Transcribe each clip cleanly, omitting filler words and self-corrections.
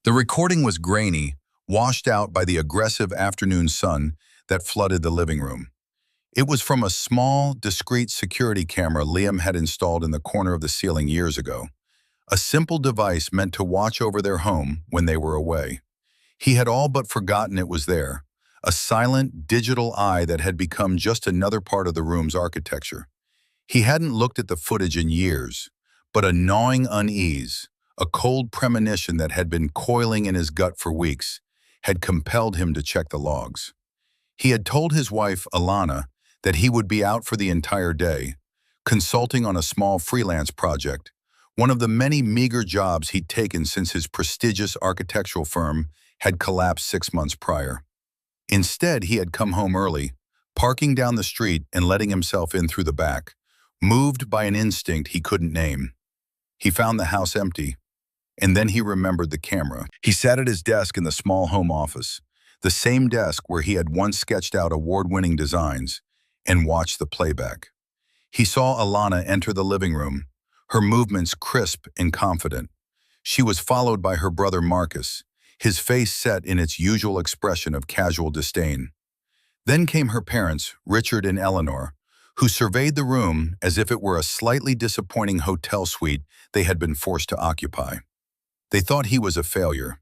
The recording was grainy, washed out by the aggressive afternoon sun that flooded the living room. It was from a small, discreet security camera Liam had installed in the corner of the ceiling years ago, a simple device meant to watch over their home when they were away. He had all but forgotten it was there, a silent, digital eye that had become just another part of the room's architecture. He hadn't looked at the footage in years, but a gnawing unease, a cold premonition that had been coiling in his gut for weeks, had compelled him to check the logs. He had told his wife, Alana, that he would be out for the entire day, consulting on a small freelance project, one of the many meager jobs he'd taken since his prestigious architectural firm had collapsed 6 months prior. Instead, he had come home early, parking down the street and letting himself in through the back, moved by an instinct he couldn't name. He found the house empty, and then he remembered the camera. He sat at his desk in the small home office, the same desk where he had once sketched out award-winning designs, and watched the playback. He saw Alana enter the living room, her movements crisp and confident. She was followed by her brother Marcus, his face set in its usual expression of casual disdain. Then came her parents, Richard and Eleanor, who surveyed the room as if it were a slightly disappointing hotel suite they had been forced to occupy. They thought he was a failure,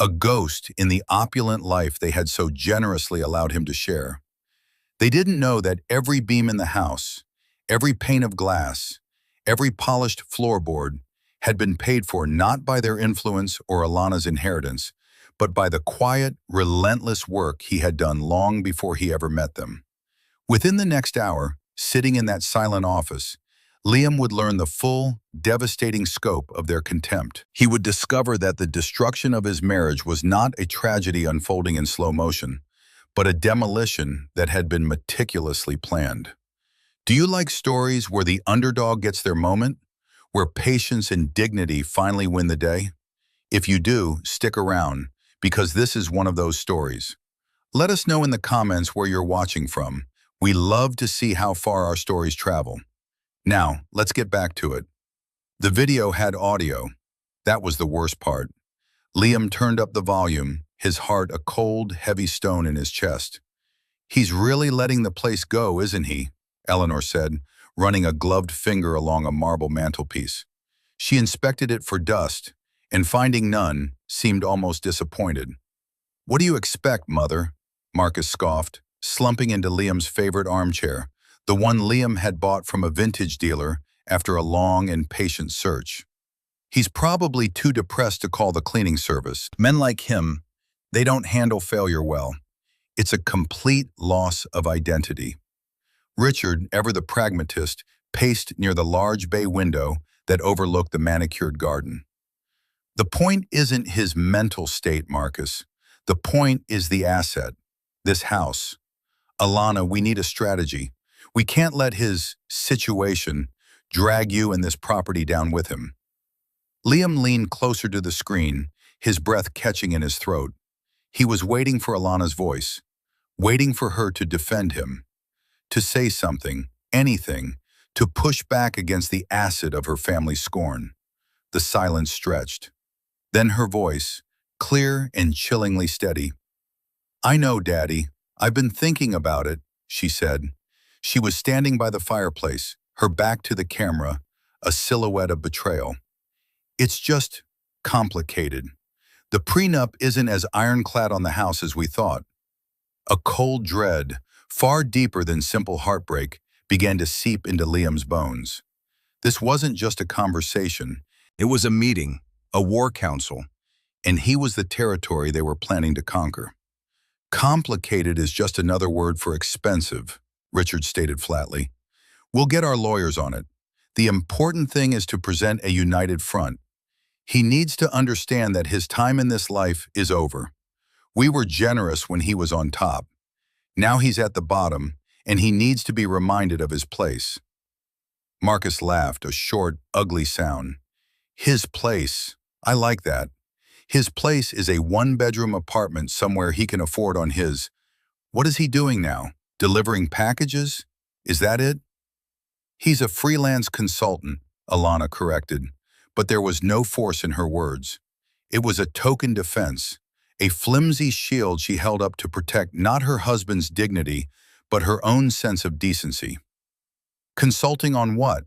a ghost in the opulent life they had so generously allowed him to share. They didn't know that every beam in the house, every pane of glass, every polished floorboard had been paid for not by their influence or Alana's inheritance, but by the quiet, relentless work he had done long before he ever met them. Within the next hour, sitting in that silent office, Liam would learn the full, devastating scope of their contempt. He would discover that the destruction of his marriage was not a tragedy unfolding in slow motion, but a demolition that had been meticulously planned. Do you like stories where the underdog gets their moment, where patience and dignity finally win the day? If you do, stick around, because this is one of those stories. Let us know in the comments where you're watching from. We love to see how far our stories travel. Now, let's get back to it. The video had audio. That was the worst part. Liam turned up the volume, his heart a cold, heavy stone in his chest. "He's really letting the place go, isn't he?" Eleanor said, running a gloved finger along a marble mantelpiece. She inspected it for dust, and finding none, seemed almost disappointed. "What do you expect, Mother?" Marcus scoffed, slumping into Liam's favorite armchair, the one Liam had bought from a vintage dealer after a long and patient search. "He's probably too depressed to call the cleaning service. Men like him, they don't handle failure well. It's a complete loss of identity." Richard, ever the pragmatist, paced near the large bay window that overlooked the manicured garden. "The point isn't his mental state, Marcus. The point is the asset, this house. Alana, we need a strategy. We can't let his situation drag you and this property down with him." Liam leaned closer to the screen, his breath catching in his throat. He was waiting for Alana's voice, waiting for her to defend him, to say something, anything, to push back against the acid of her family's scorn. The silence stretched. Then her voice, clear and chillingly steady. "I know, Daddy. I've been thinking about it," she said. She was standing by the fireplace, her back to the camera, a silhouette of betrayal. "It's just complicated. The prenup isn't as ironclad on the house as we thought." A cold dread, far deeper than simple heartbreak, began to seep into Liam's bones. This wasn't just a conversation. It was a meeting, a war council, and he was the territory they were planning to conquer. "Complicated is just another word for expensive," Richard stated flatly. "We'll get our lawyers on it. The important thing is to present a united front. He needs to understand that his time in this life is over. We were generous when he was on top. Now he's at the bottom, and he needs to be reminded of his place." Marcus laughed, a short, ugly sound. "His place. I like that. His place is a one-bedroom apartment somewhere he can afford on his. What is he doing now? Delivering packages? Is that it?" "He's a freelance consultant," Alana corrected, but there was no force in her words. It was a token defense, a flimsy shield she held up to protect not her husband's dignity, but her own sense of decency. Consulting on what?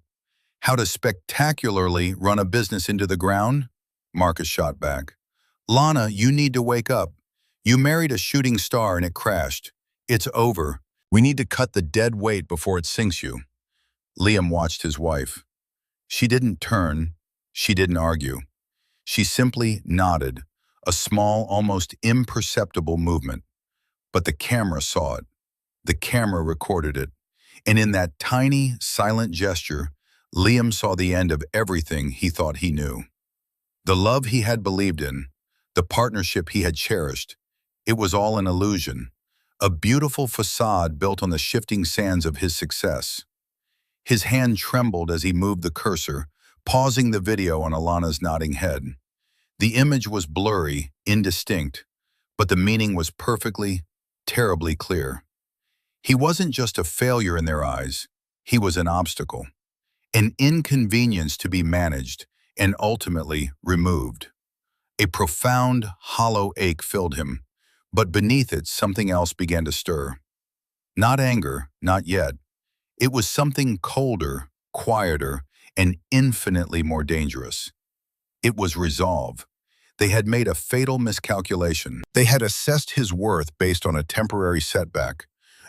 How to spectacularly run a business into the ground? Marcus shot back. Lana, you need to wake up. You married a shooting star and it crashed. It's over. We need to cut the dead weight before it sinks you. Liam watched his wife. She didn't turn. She didn't argue. She simply nodded, a small, almost imperceptible movement. But the camera saw it. The camera recorded it. And in that tiny, silent gesture, Liam saw the end of everything he thought he knew. The love he had believed in, the partnership he had cherished, it was all an illusion, a beautiful facade built on the shifting sands of his success. His hand trembled as he moved the cursor, pausing the video on Alana's nodding head. The image was blurry, indistinct, but the meaning was perfectly, terribly clear. He wasn't just a failure in their eyes, he was an obstacle, an inconvenience to be managed and ultimately removed. A profound, hollow ache filled him, but beneath it something else began to stir. Not anger, not yet. It was something colder, quieter, and infinitely more dangerous. It was resolve. They had made a fatal miscalculation. They had assessed his worth based on a temporary setback,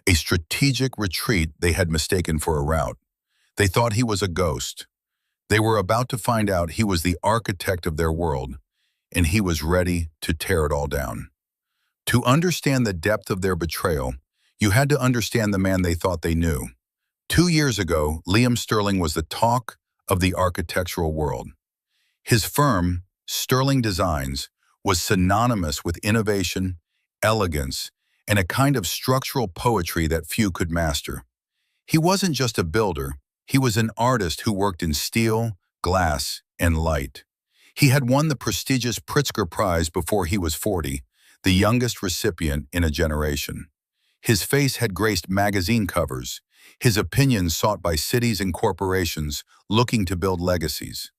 a strategic retreat they had mistaken for a rout. They thought he was a ghost. They were about to find out he was the architect of their world, and he was ready to tear it all down. To understand the depth of their betrayal, you had to understand the man they thought they knew. 2 years ago, Liam Sterling was the talk of the architectural world. His firm, Sterling Designs, was synonymous with innovation, elegance, and a kind of structural poetry that few could master. He wasn't just a builder, he was an artist who worked in steel, glass, and light. He had won the prestigious Pritzker Prize before he was 40, the youngest recipient in a generation. His face had graced magazine covers, his opinions sought by cities and corporations looking to build legacies.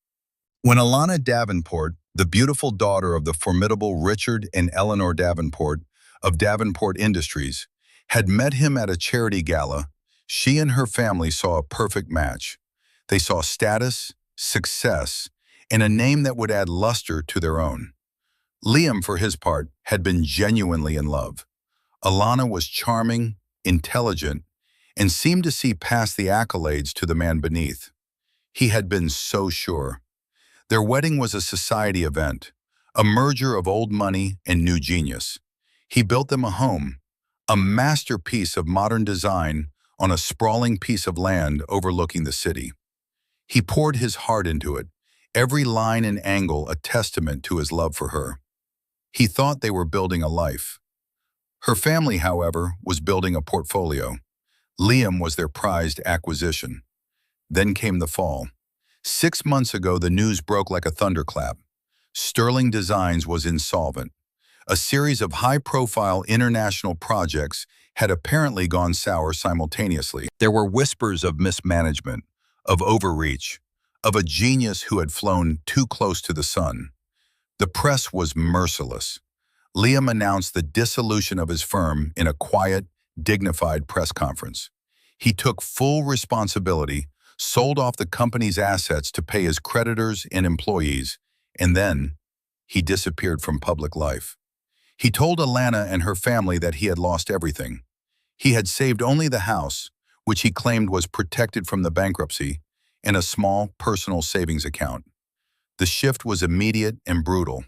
When Alana Davenport, the beautiful daughter of the formidable Richard and Eleanor Davenport of Davenport Industries, had met him at a charity gala, she and her family saw a perfect match. They saw status, success, and a name that would add luster to their own. Liam, for his part, had been genuinely in love. Alana was charming, intelligent, and seemed to see past the accolades to the man beneath. He had been so sure. Their wedding was a society event, a merger of old money and new genius. He built them a home, a masterpiece of modern design on a sprawling piece of land overlooking the city. He poured his heart into it, every line and angle a testament to his love for her. He thought they were building a life. Her family, however, was building a portfolio. Liam was their prized acquisition. Then came the fall. 6 months ago, the news broke like a thunderclap. Sterling Designs was insolvent. A series of high-profile international projects had apparently gone sour simultaneously. There were whispers of mismanagement, of overreach, of a genius who had flown too close to the sun. The press was merciless. Liam announced the dissolution of his firm in a quiet, dignified press conference. He took full responsibility, sold off the company's assets to pay his creditors and employees, and then he disappeared from public life. He told Alana and her family that he had lost everything. He had saved only the house, which he claimed was protected from the bankruptcy, and a small personal savings account. The shift was immediate and brutal.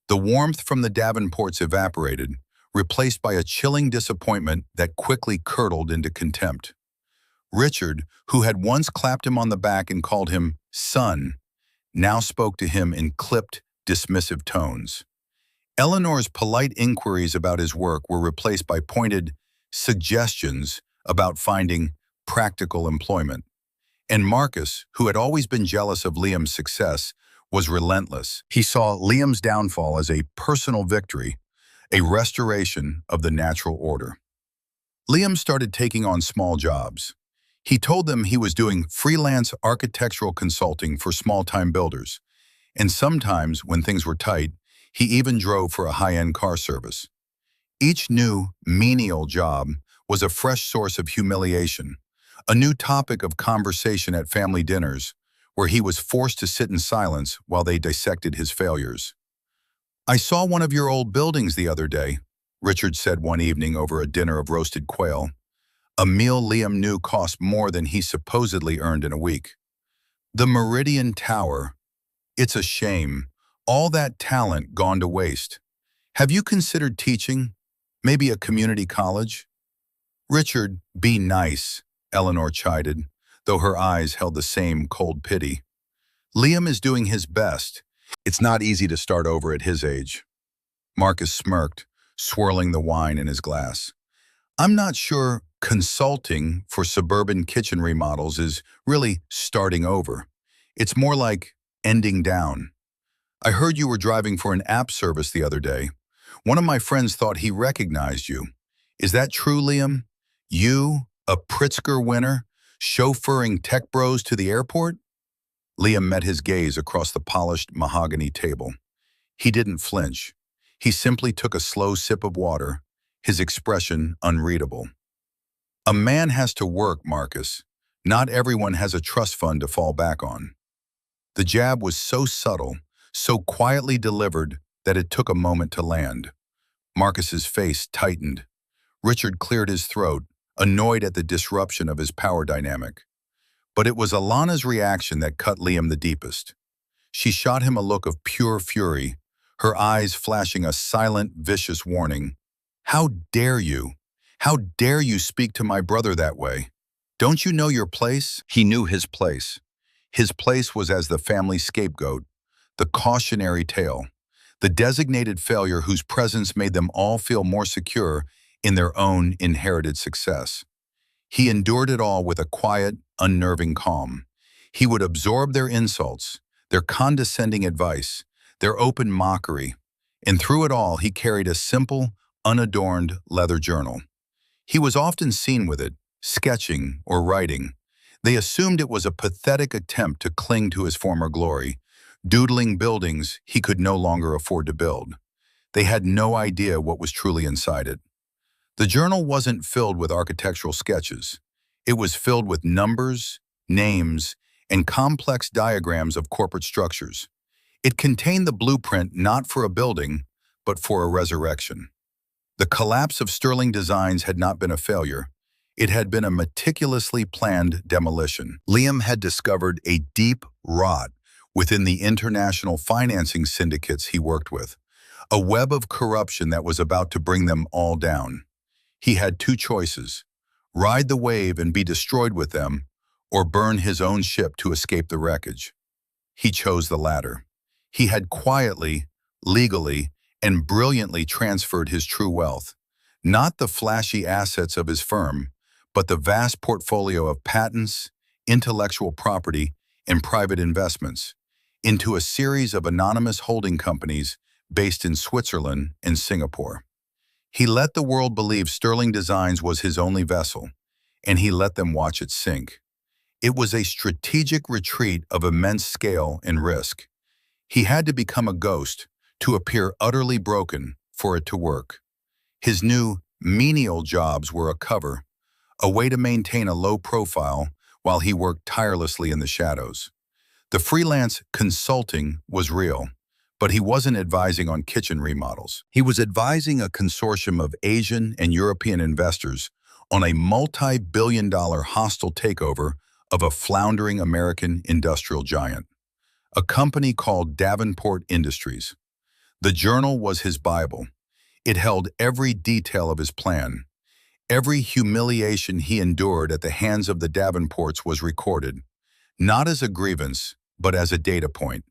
The warmth from the Davenports evaporated, replaced by a chilling disappointment that quickly curdled into contempt. Richard, who had once clapped him on the back and called him son, now spoke to him in clipped, dismissive tones. Eleanor's polite inquiries about his work were replaced by pointed suggestions about finding practical employment. And Marcus, who had always been jealous of Liam's success, was relentless. He saw Liam's downfall as a personal victory, a restoration of the natural order. Liam started taking on small jobs. He told them he was doing freelance architectural consulting for small-time builders, and sometimes, when things were tight, He even drove for a high-end car service. Each new, menial job was a fresh source of humiliation, a new topic of conversation at family dinners, where he was forced to sit in silence while they dissected his failures. "I saw one of your old buildings the other day," Richard said one evening over a dinner of roasted quail, a meal Liam knew cost more than he supposedly earned in a week. "The Meridian Tower. It's a shame. All that talent gone to waste. Have you considered teaching? Maybe a community college?" "Richard, be nice," Eleanor chided, though her eyes held the same cold pity. "Liam is doing his best. It's not easy to start over at his age." Marcus smirked, swirling the wine in his glass. "I'm not sure consulting for suburban kitchen remodels is really starting over. It's more like ending down. I heard you were driving for an app service the other day. One of my friends thought he recognized you. Is that true, Liam? You, a Pritzker winner, chauffeuring tech bros to the airport?" Liam met his gaze across the polished mahogany table. He didn't flinch. He simply took a slow sip of water, his expression unreadable. "A man has to work, Marcus. Not everyone has a trust fund to fall back on." The jab was so subtle, so quietly delivered that it took a moment to land. Marcus's face tightened. Richard cleared his throat, annoyed at the disruption of his power dynamic. But it was Alana's reaction that cut Liam the deepest. She shot him a look of pure fury, her eyes flashing a silent, vicious warning. "How dare you? How dare you speak to my brother that way? Don't you know your place?" He knew his place. His place was as the family scapegoat, the cautionary tale, the designated failure whose presence made them all feel more secure in their own inherited success. He endured it all with a quiet, unnerving calm. He would absorb their insults, their condescending advice, their open mockery, and through it all he carried a simple, unadorned leather journal. He was often seen with it, sketching or writing. They assumed it was a pathetic attempt to cling to his former glory, doodling buildings he could no longer afford to build. They had no idea what was truly inside it. The journal wasn't filled with architectural sketches. It was filled with numbers, names, and complex diagrams of corporate structures. It contained the blueprint not for a building, but for a resurrection. The collapse of Sterling Designs had not been a failure. It had been a meticulously planned demolition. Liam had discovered a deep rot within the international financing syndicates he worked with, a web of corruption that was about to bring them all down. He had two choices: ride the wave and be destroyed with them, or burn his own ship to escape the wreckage. He chose the latter. He had quietly, legally, and brilliantly transferred his true wealth, not the flashy assets of his firm, but the vast portfolio of patents, intellectual property, and private investments, into a series of anonymous holding companies based in Switzerland and Singapore. He let the world believe Sterling Designs was his only vessel, and he let them watch it sink. It was a strategic retreat of immense scale and risk. He had to become a ghost, to appear utterly broken for it to work. His new, menial jobs were a cover, a way to maintain a low profile while he worked tirelessly in the shadows. The freelance consulting was real, but he wasn't advising on kitchen remodels. He was advising a consortium of Asian and European investors on a multi-billion-dollar hostile takeover of a floundering American industrial giant, a company called Davenport Industries. The journal was his Bible. It held every detail of his plan. Every humiliation he endured at the hands of the Davenports was recorded, not as a grievance, but as a data point.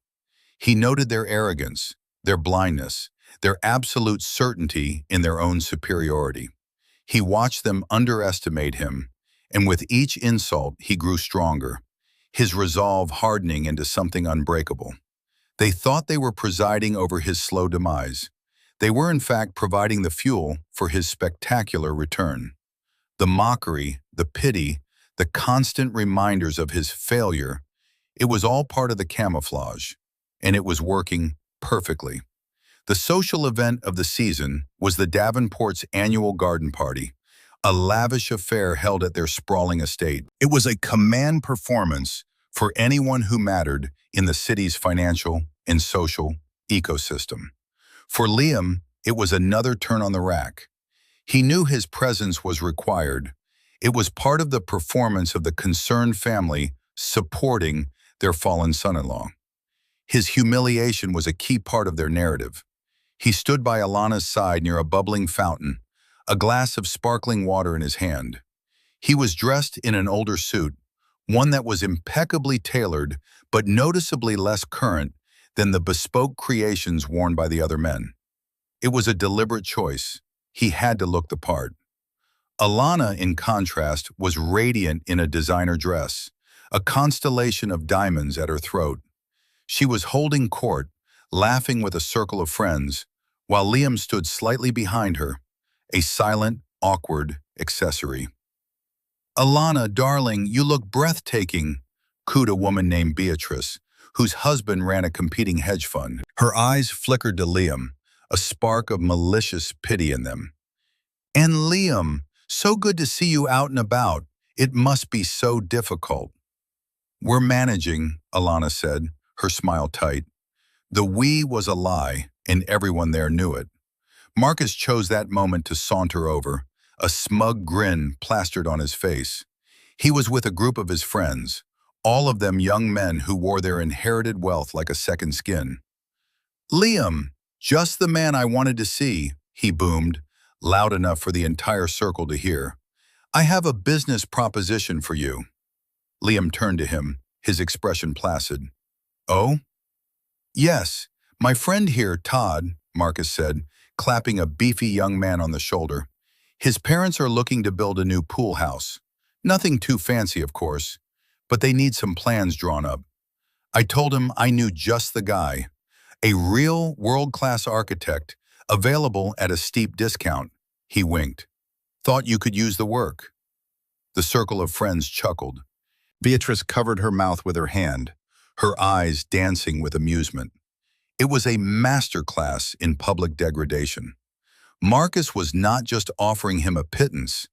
He noted their arrogance, their blindness, their absolute certainty in their own superiority. He watched them underestimate him, and with each insult he grew stronger, his resolve hardening into something unbreakable. They thought they were presiding over his slow demise. They were in fact providing the fuel for his spectacular return. The mockery, the pity, the constant reminders of his failure, it was all part of the camouflage, and it was working perfectly. The social event of the season was the Davenports' annual garden party, a lavish affair held at their sprawling estate. It was a command performance for anyone who mattered in the city's financial and social ecosystem. For Liam, it was another turn on the rack. He knew his presence was required. It was part of the performance of the concerned family supporting their fallen son-in-law. His humiliation was a key part of their narrative. He stood by Alana's side near a bubbling fountain, a glass of sparkling water in his hand. He was dressed in an older suit, one that was impeccably tailored but noticeably less current than the bespoke creations worn by the other men. It was a deliberate choice. He had to look the part. Alana, in contrast, was radiant in a designer dress, a constellation of diamonds at her throat. She was holding court, laughing with a circle of friends, while Liam stood slightly behind her, a silent, awkward accessory. "Alana, darling, you look breathtaking," cooed a woman named Beatrice, whose husband ran a competing hedge fund. Her eyes flickered to Liam, a spark of malicious pity in them. "And Liam, so good to see you out and about. It must be so difficult." "We're managing," Alana said, her smile tight. The "we" was a lie, and everyone there knew it. Marcus chose that moment to saunter over, a smug grin plastered on his face. He was with a group of his friends, all of them young men who wore their inherited wealth like a second skin. "Liam, just the man I wanted to see," he boomed, loud enough for the entire circle to hear. "I have a business proposition for you." Liam turned to him, his expression placid. "Oh?" "Yes, my friend here, Todd," Marcus said, clapping a beefy young man on the shoulder. "His parents are looking to build a new pool house. Nothing too fancy, of course, but they need some plans drawn up. I told him I knew just the guy, a real world-class architect, available at a steep discount." He winked. "Thought you could use the work." The circle of friends chuckled. Beatrice covered her mouth with her hand, her eyes dancing with amusement. It was a masterclass in public degradation. Marcus was not just offering him a pittance,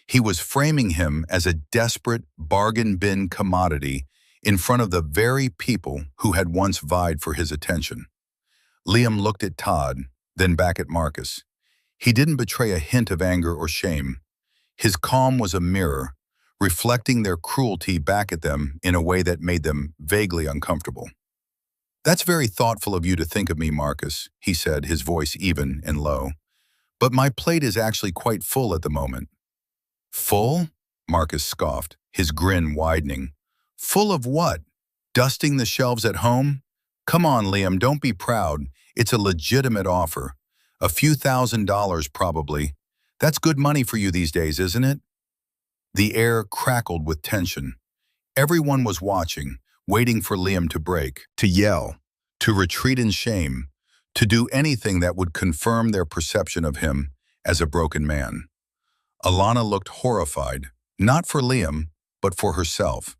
he was framing him as a desperate bargain bin commodity in front of the very people who had once vied for his attention. Liam looked at Todd, then back at Marcus. He didn't betray a hint of anger or shame. His calm was a mirror, reflecting their cruelty back at them in a way that made them vaguely uncomfortable. "That's very thoughtful of you to think of me, Marcus," he said, his voice even and low. "But my plate is actually quite full at the moment." "Full?" Marcus scoffed, his grin widening. "Full of what? Dusting the shelves at home? Come on, Liam, don't be proud. It's a legitimate offer. A few $1,000s probably. That's good money for you these days, isn't it?" The air crackled with tension. Everyone was watching, waiting for Liam to break, to yell, to retreat in shame, to do anything that would confirm their perception of him as a broken man. Alana looked horrified, not for Liam, but for herself.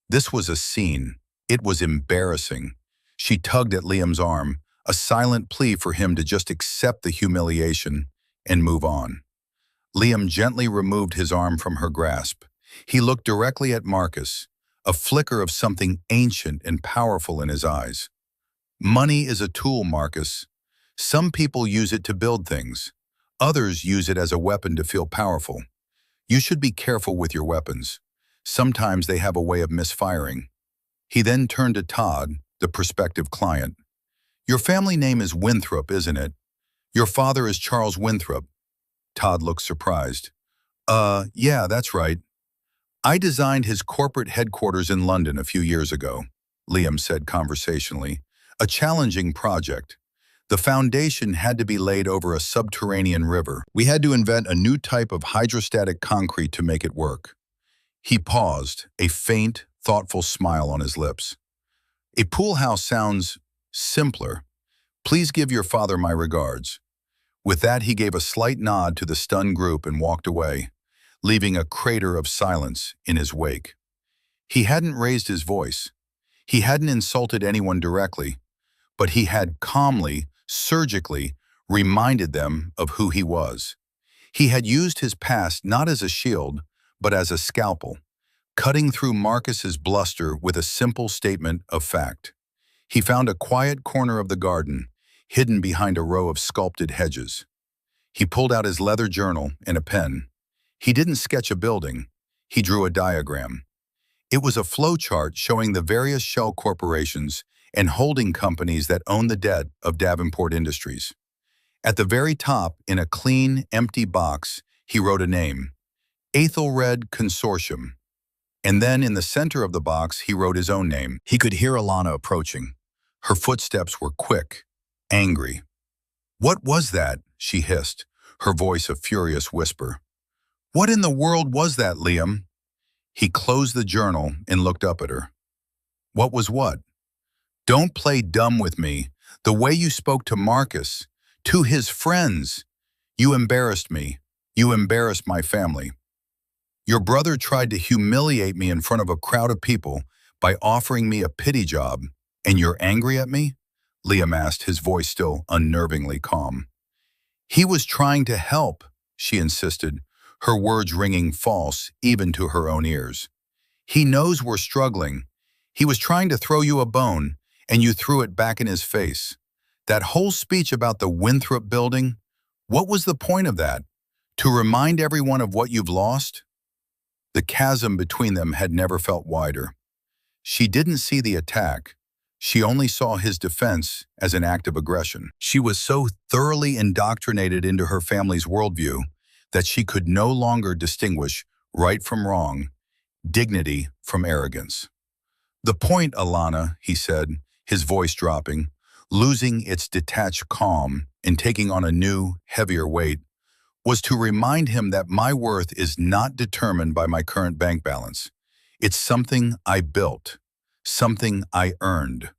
This was a scene. It was embarrassing. She tugged at Liam's arm, a silent plea for him to just accept the humiliation and move on. Liam gently removed his arm from her grasp. He looked directly at Marcus, a flicker of something ancient and powerful in his eyes. "Money is a tool, Marcus. Some people use it to build things. Others use it as a weapon to feel powerful. You should be careful with your weapons. Sometimes they have a way of misfiring." He then turned to Todd, the prospective client. "Your family name is Winthrop, isn't it? Your father is Charles Winthrop." Todd looked surprised. Yeah, that's right. I designed his corporate headquarters in London a few years ago," Liam said conversationally. "A challenging project. The foundation had to be laid over a subterranean river. We had to invent a new type of hydrostatic concrete to make it work." He paused, a faint, thoughtful smile on his lips. "A pool house sounds simpler. Please give your father my regards." With that, he gave a slight nod to the stunned group and walked away, leaving a crater of silence in his wake. He hadn't raised his voice. He hadn't insulted anyone directly, but he had calmly surgically reminded them of who he was. He had used his past not as a shield, but as a scalpel, cutting through Marcus's bluster with a simple statement of fact. He found a quiet corner of the garden, hidden behind a row of sculpted hedges. He pulled out his leather journal and a pen. He didn't sketch a building, he drew a diagram. It was a flowchart showing the various shell corporations and holding companies that own the debt of Davenport Industries. At the very top, in a clean, empty box, he wrote a name, Aethelred Consortium. And then in the center of the box, he wrote his own name. He could hear Alana approaching. Her footsteps were quick, angry. "What was that?" she hissed, her voice a furious whisper. "What in the world was that, Liam?" He closed the journal and looked up at her. "What was what?" "Don't play dumb with me. The way you spoke to Marcus, to his friends. You embarrassed me. You embarrassed my family. Your brother tried to humiliate me in front of a crowd of people by offering me a pity job, and you're angry at me?" Liam asked, his voice still unnervingly calm. "He was trying to help," she insisted, her words ringing false even to her own ears. "He knows we're struggling. He was trying to throw you a bone, and you threw it back in his face. That whole speech about the Winthrop building, what was the point of that? To remind everyone of what you've lost?" The chasm between them had never felt wider. She didn't see the attack. She only saw his defense as an act of aggression. She was so thoroughly indoctrinated into her family's worldview that she could no longer distinguish right from wrong, dignity from arrogance. "The point, Alana," he said, his voice dropping, losing its detached calm and taking on a new, heavier weight, was to remind him that my worth is not determined by my current bank balance. It's something I built, something I earned,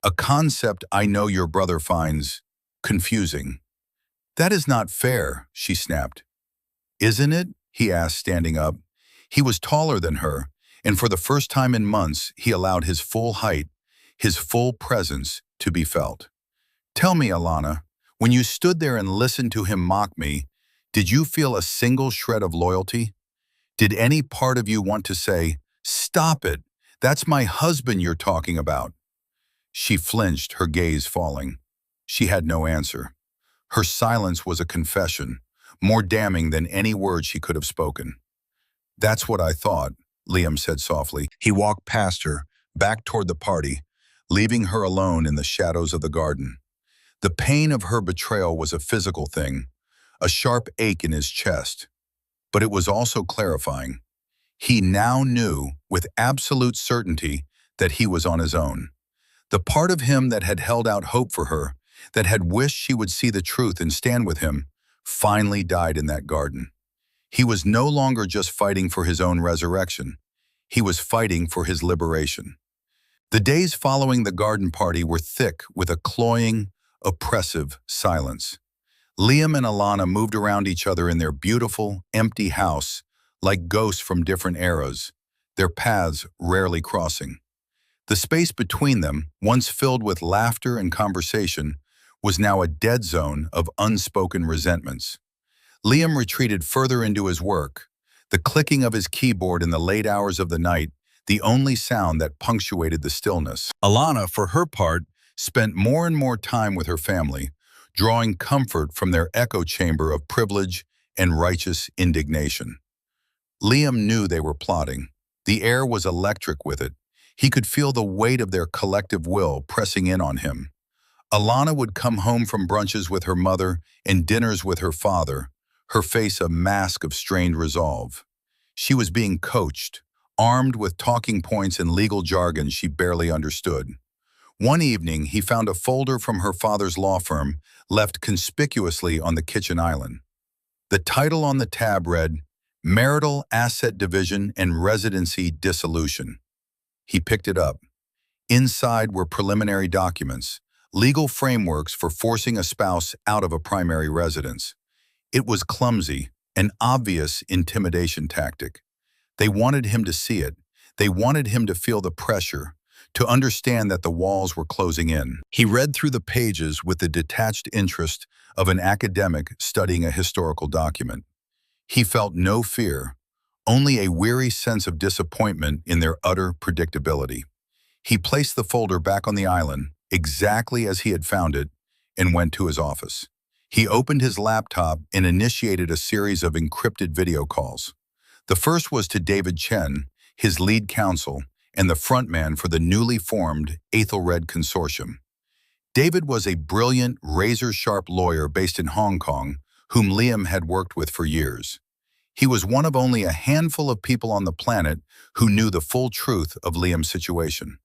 a concept I know your brother finds confusing. "That is not fair," she snapped. "Isn't it?" he asked, standing up. He was taller than her, and for the first time in months, he allowed his full height, his full presence to be felt. "Tell me, Alana, when you stood there and listened to him mock me, did you feel a single shred of loyalty? Did any part of you want to say, 'Stop it, that's my husband you're talking about'?" She flinched, her gaze falling. She had no answer. Her silence was a confession, more damning than any word she could have spoken. "That's what I thought," Liam said softly. He walked past her, back toward the party, leaving her alone in the shadows of the garden. The pain of her betrayal was a physical thing, a sharp ache in his chest. But it was also clarifying. He now knew with absolute certainty that he was on his own. The part of him that had held out hope for her, that had wished she would see the truth and stand with him, finally died in that garden. He was no longer just fighting for his own resurrection. He was fighting for his liberation. The days following the garden party were thick with a cloying, oppressive silence. Liam and Alana moved around each other in their beautiful, empty house like ghosts from different eras, their paths rarely crossing. The space between them, once filled with laughter and conversation, was now a dead zone of unspoken resentments. Liam retreated further into his work, the clicking of his keyboard in the late hours of the night, the only sound that punctuated the stillness. Alana, for her part, spent more and more time with her family, drawing comfort from their echo chamber of privilege and righteous indignation. Liam knew they were plotting. The air was electric with it. He could feel the weight of their collective will pressing in on him. Alana would come home from brunches with her mother and dinners with her father, her face a mask of strained resolve. She was being coached, armed with talking points and legal jargon she barely understood. One evening, he found a folder from her father's law firm left conspicuously on the kitchen island. The title on the tab read, "Marital Asset Division and Residency Dissolution." He picked it up. Inside were preliminary documents, legal frameworks for forcing a spouse out of a primary residence. It was clumsy, an obvious intimidation tactic. They wanted him to see it. They wanted him to feel the pressure, to understand that the walls were closing in. He read through the pages with the detached interest of an academic studying a historical document. He felt no fear, only a weary sense of disappointment in their utter predictability. He placed the folder back on the island, exactly as he had found it, and went to his office. He opened his laptop and initiated a series of encrypted video calls. The first was to David Chen, his lead counsel, and the frontman for the newly formed Ethelred Consortium. David was a brilliant, razor-sharp lawyer based in Hong Kong, whom Liam had worked with for years. He was one of only a handful of people on the planet who knew the full truth of Liam's situation.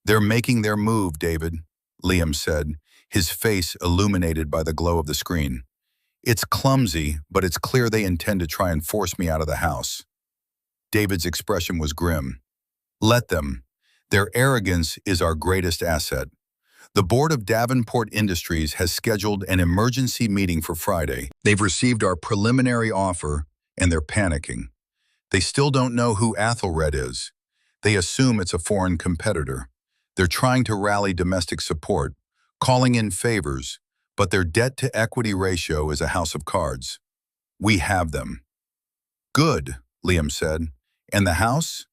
"They're making their move, David," Liam said, his face illuminated by the glow of the screen. "It's clumsy, but it's clear they intend to try and force me out of the house." David's expression was grim. "Let them. Their arrogance is our greatest asset. The board of Davenport Industries has scheduled an emergency meeting for Friday. They've received our preliminary offer, and they're panicking. They still don't know who Athelred is. They assume it's a foreign competitor. They're trying to rally domestic support, calling in favors, but their debt-to-equity ratio is a house of cards. We have them." "Good," Liam said. "And the house?"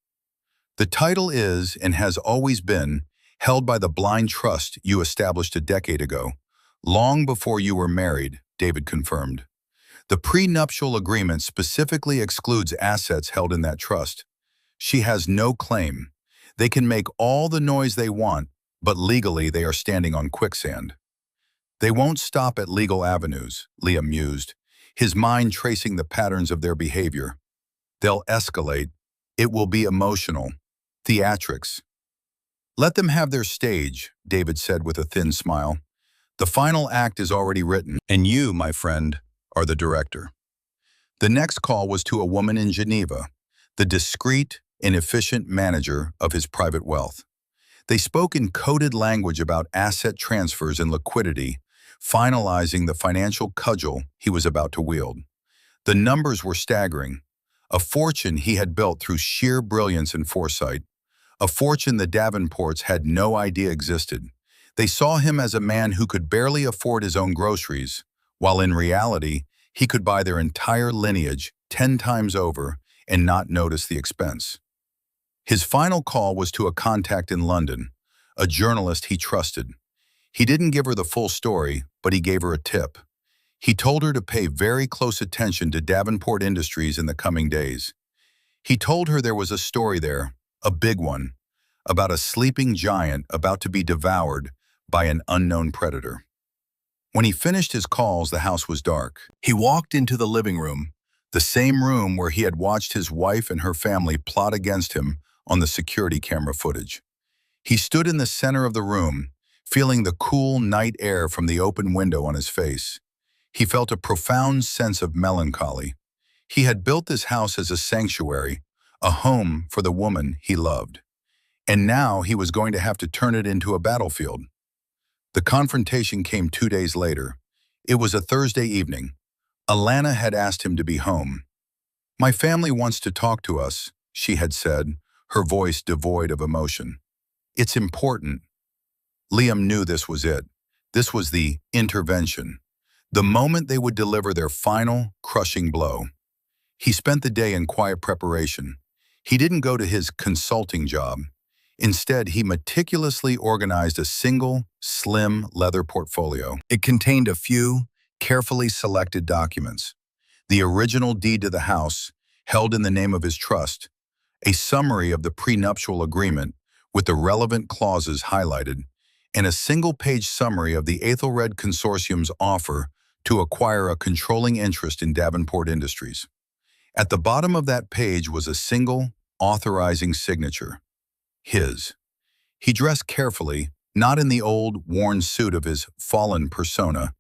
"The title is, and has always been, held by the blind trust you established a decade ago, long before you were married," David confirmed. "The prenuptial agreement specifically excludes assets held in that trust. She has no claim. They can make all the noise they want, but legally they are standing on quicksand." "They won't stop at legal avenues," Liam mused, his mind tracing the patterns of their behavior. "They'll escalate. It will be emotional. Theatrics." "Let them have their stage," David said with a thin smile. "The final act is already written, and you, my friend, are the director." The next call was to a woman in Geneva, the discreet and efficient manager of his private wealth. They spoke in coded language about asset transfers and liquidity, finalizing the financial cudgel he was about to wield. The numbers were staggering. A fortune he had built through sheer brilliance and foresight. A fortune the Davenports had no idea existed. They saw him as a man who could barely afford his own groceries, while in reality, he could buy their entire lineage 10 times over and not notice the expense. His final call was to a contact in London, a journalist he trusted. He didn't give her the full story, but he gave her a tip. He told her to pay very close attention to Davenport Industries in the coming days. He told her there was a story there, a big one, about a sleeping giant about to be devoured by an unknown predator. When he finished his calls, the house was dark. He walked into the living room, the same room where he had watched his wife and her family plot against him on the security camera footage. He stood in the center of the room, feeling the cool night air from the open window on his face. He felt a profound sense of melancholy. He had built this house as a sanctuary, a home for the woman he loved. And now he was going to have to turn it into a battlefield. The confrontation came 2 days later. It was a Thursday evening. Alana had asked him to be home. "My family wants to talk to us," she had said, her voice devoid of emotion. "It's important." Liam knew this was it. This was the intervention. The moment they would deliver their final, crushing blow. He spent the day in quiet preparation. He didn't go to his consulting job. Instead, he meticulously organized a single, slim leather portfolio. It contained a few, carefully selected documents. The original deed to the house, held in the name of his trust, a summary of the prenuptial agreement with the relevant clauses highlighted, and a single-page summary of the Ethelred Consortium's offer to acquire a controlling interest in Davenport Industries. At the bottom of that page was a single, authorizing signature. His. He dressed carefully, not in the old, worn suit of his fallen persona,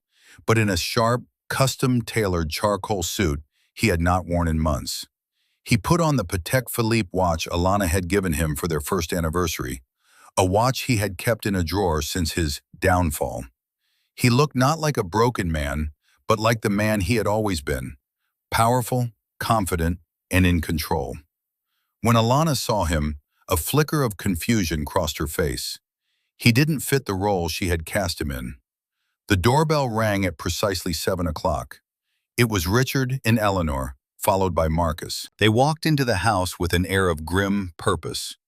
but in a sharp, custom-tailored charcoal suit he had not worn in months. He put on the Patek Philippe watch Alana had given him for their first anniversary, a watch he had kept in a drawer since his downfall. He looked not like a broken man, but like the man he had always been, powerful, confident, and in control. When Alana saw him, A flicker of confusion crossed her face. He didn't fit the role she had cast him in. The doorbell rang at precisely 7 o'clock. It was Richard and Eleanor, followed by Marcus. They walked into the house with an air of grim purpose.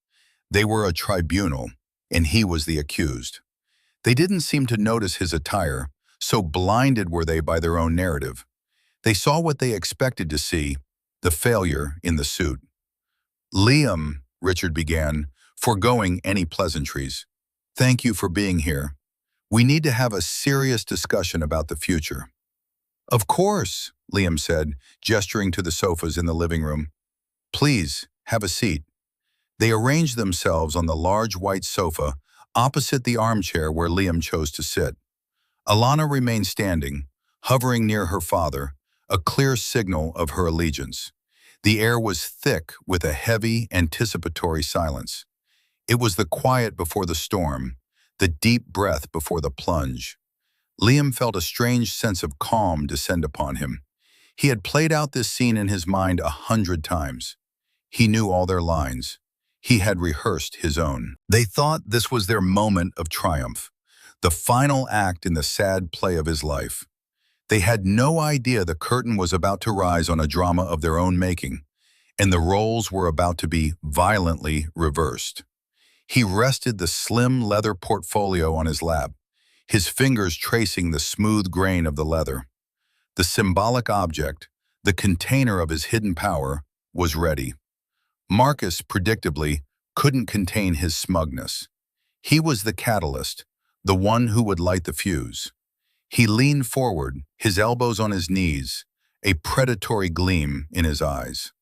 They were a tribunal, and he was the accused. They didn't seem to notice his attire, so blinded were they by their own narrative. They saw what they expected to see, the failure in the suit. "Liam," Richard began, foregoing any pleasantries. "Thank you for being here. We need to have a serious discussion about the future." "Of course," Liam said, gesturing to the sofas in the living room. "Please, have a seat." They arranged themselves on the large white sofa opposite the armchair where Liam chose to sit. Alana remained standing, hovering near her father, a clear signal of her allegiance. The air was thick with a heavy, anticipatory silence. It was the quiet before the storm, the deep breath before the plunge. Liam felt a strange sense of calm descend upon him. He had played out this scene in his mind 100 times. He knew all their lines. He had rehearsed his own. They thought this was their moment of triumph, the final act in the sad play of his life. They had no idea the curtain was about to rise on a drama of their own making, and the roles were about to be violently reversed. He rested the slim leather portfolio on his lap, his fingers tracing the smooth grain of the leather. The symbolic object, the container of his hidden power, was ready. Marcus, predictably, couldn't contain his smugness. He was the catalyst, the one who would light the fuse. He leaned forward, his elbows on his knees, a predatory gleam in his eyes.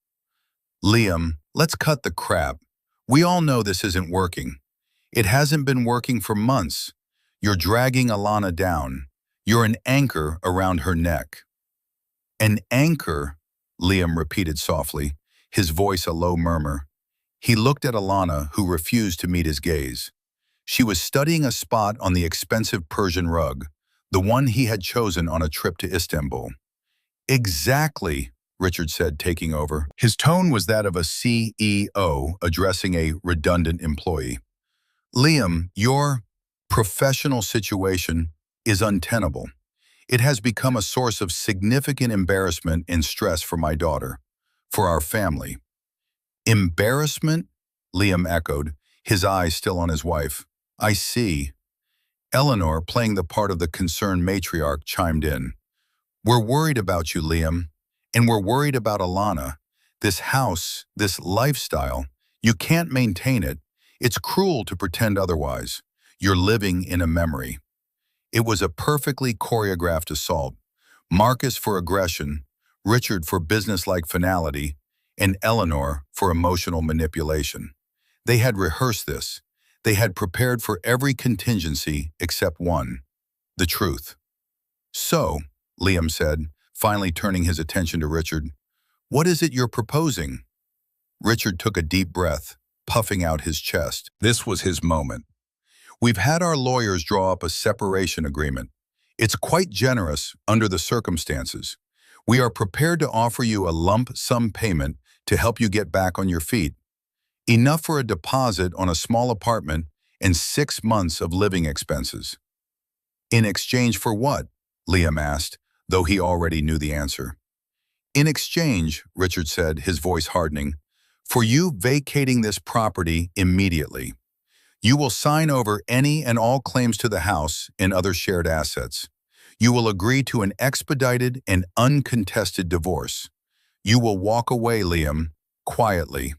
"Liam, let's cut the crap. We all know this isn't working. It hasn't been working for months. You're dragging Alana down. You're an anchor around her neck." "An anchor," Liam repeated softly, his voice a low murmur. He looked at Alana, who refused to meet his gaze. She was studying a spot on the expensive Persian rug, the one he had chosen on a trip to Istanbul. "Exactly," Richard said, taking over. His tone was that of a CEO addressing a redundant employee. "Liam, your professional situation is untenable. It has become a source of significant embarrassment and stress for my daughter, for our family." "Embarrassment?" Liam echoed, his eyes still on his wife. "I see." Eleanor, playing the part of the concerned matriarch, chimed in. "We're worried about you, Liam, and we're worried about Alana. This house, this lifestyle, you can't maintain it. It's cruel to pretend otherwise. You're living in a memory." It was a perfectly choreographed assault. Marcus for aggression, Richard for businesslike finality, and Eleanor for emotional manipulation. They had rehearsed this. They had prepared for every contingency except one, the truth. "So," Liam said, finally turning his attention to Richard, "what is it you're proposing?" Richard took a deep breath, puffing out his chest. This was his moment. "We've had our lawyers draw up a separation agreement. It's quite generous under the circumstances. We are prepared to offer you a lump sum payment to help you get back on your feet. Enough for a deposit on a small apartment and 6 months of living expenses." "In exchange for what?" Liam asked, though he already knew the answer. "In exchange," Richard said, his voice hardening, "for you vacating this property immediately. You will sign over any and all claims to the house and other shared assets. You will agree to an expedited and uncontested divorce. You will walk away, Liam, quietly."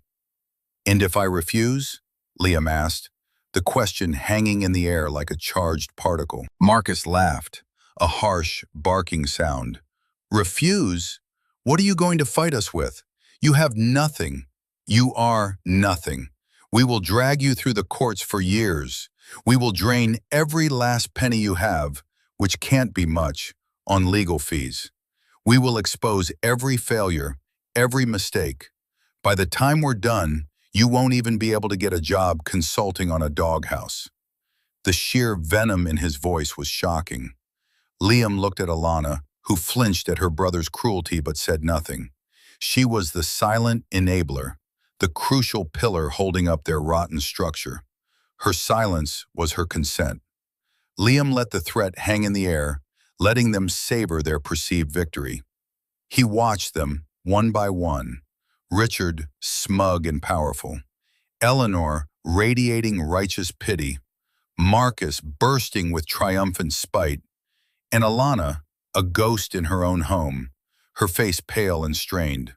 "And if I refuse?" Liam asked, the question hanging in the air like a charged particle. Marcus laughed, a harsh, barking sound. "Refuse? What are you going to fight us with? You have nothing. You are nothing. We will drag you through the courts for years. We will drain every last penny you have, which can't be much, on legal fees. We will expose every failure, every mistake. By the time we're done, you won't even be able to get a job consulting on a doghouse." The sheer venom in his voice was shocking. Liam looked at Alana, who flinched at her brother's cruelty but said nothing. She was the silent enabler, the crucial pillar holding up their rotten structure. Her silence was her consent. Liam let the threat hang in the air, letting them savor their perceived victory. He watched them, one by one. Richard, smug and powerful. Eleanor, radiating righteous pity. Marcus, bursting with triumphant spite. And Alana, a ghost in her own home, her face pale and strained.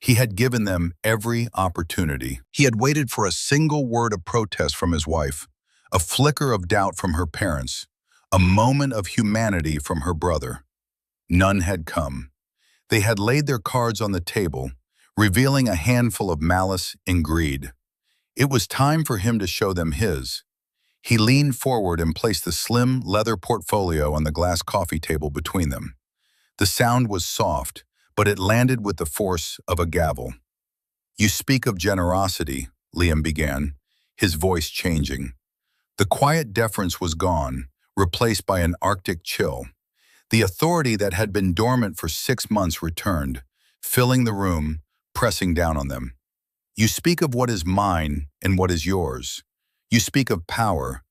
He had given them every opportunity. He had waited for a single word of protest from his wife, a flicker of doubt from her parents, a moment of humanity from her brother. None had come. They had laid their cards on the table, revealing a handful of malice and greed. It was time for him to show them his. He leaned forward and placed the slim leather portfolio on the glass coffee table between them. The sound was soft, but it landed with the force of a gavel. "You speak of generosity," Liam began, his voice changing. The quiet deference was gone, replaced by an arctic chill. The authority that had been dormant for 6 months returned, filling the room, pressing down on them. "You speak of what is mine and what is yours. You speak of power.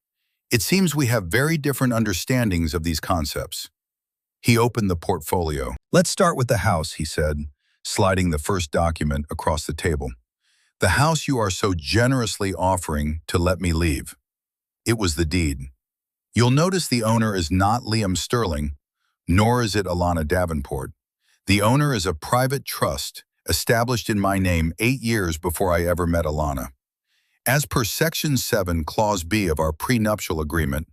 It seems we have very different understandings of these concepts." He opened the portfolio. "Let's start with the house," he said, sliding the first document across the table. "The house you are so generously offering to let me leave." It was the deed. You'll notice the owner is not Liam Sterling, nor is it Alana Davenport. The owner is a private trust established in my name 8 years before I ever met Alana. As per Section 7, Clause B of our prenuptial agreement,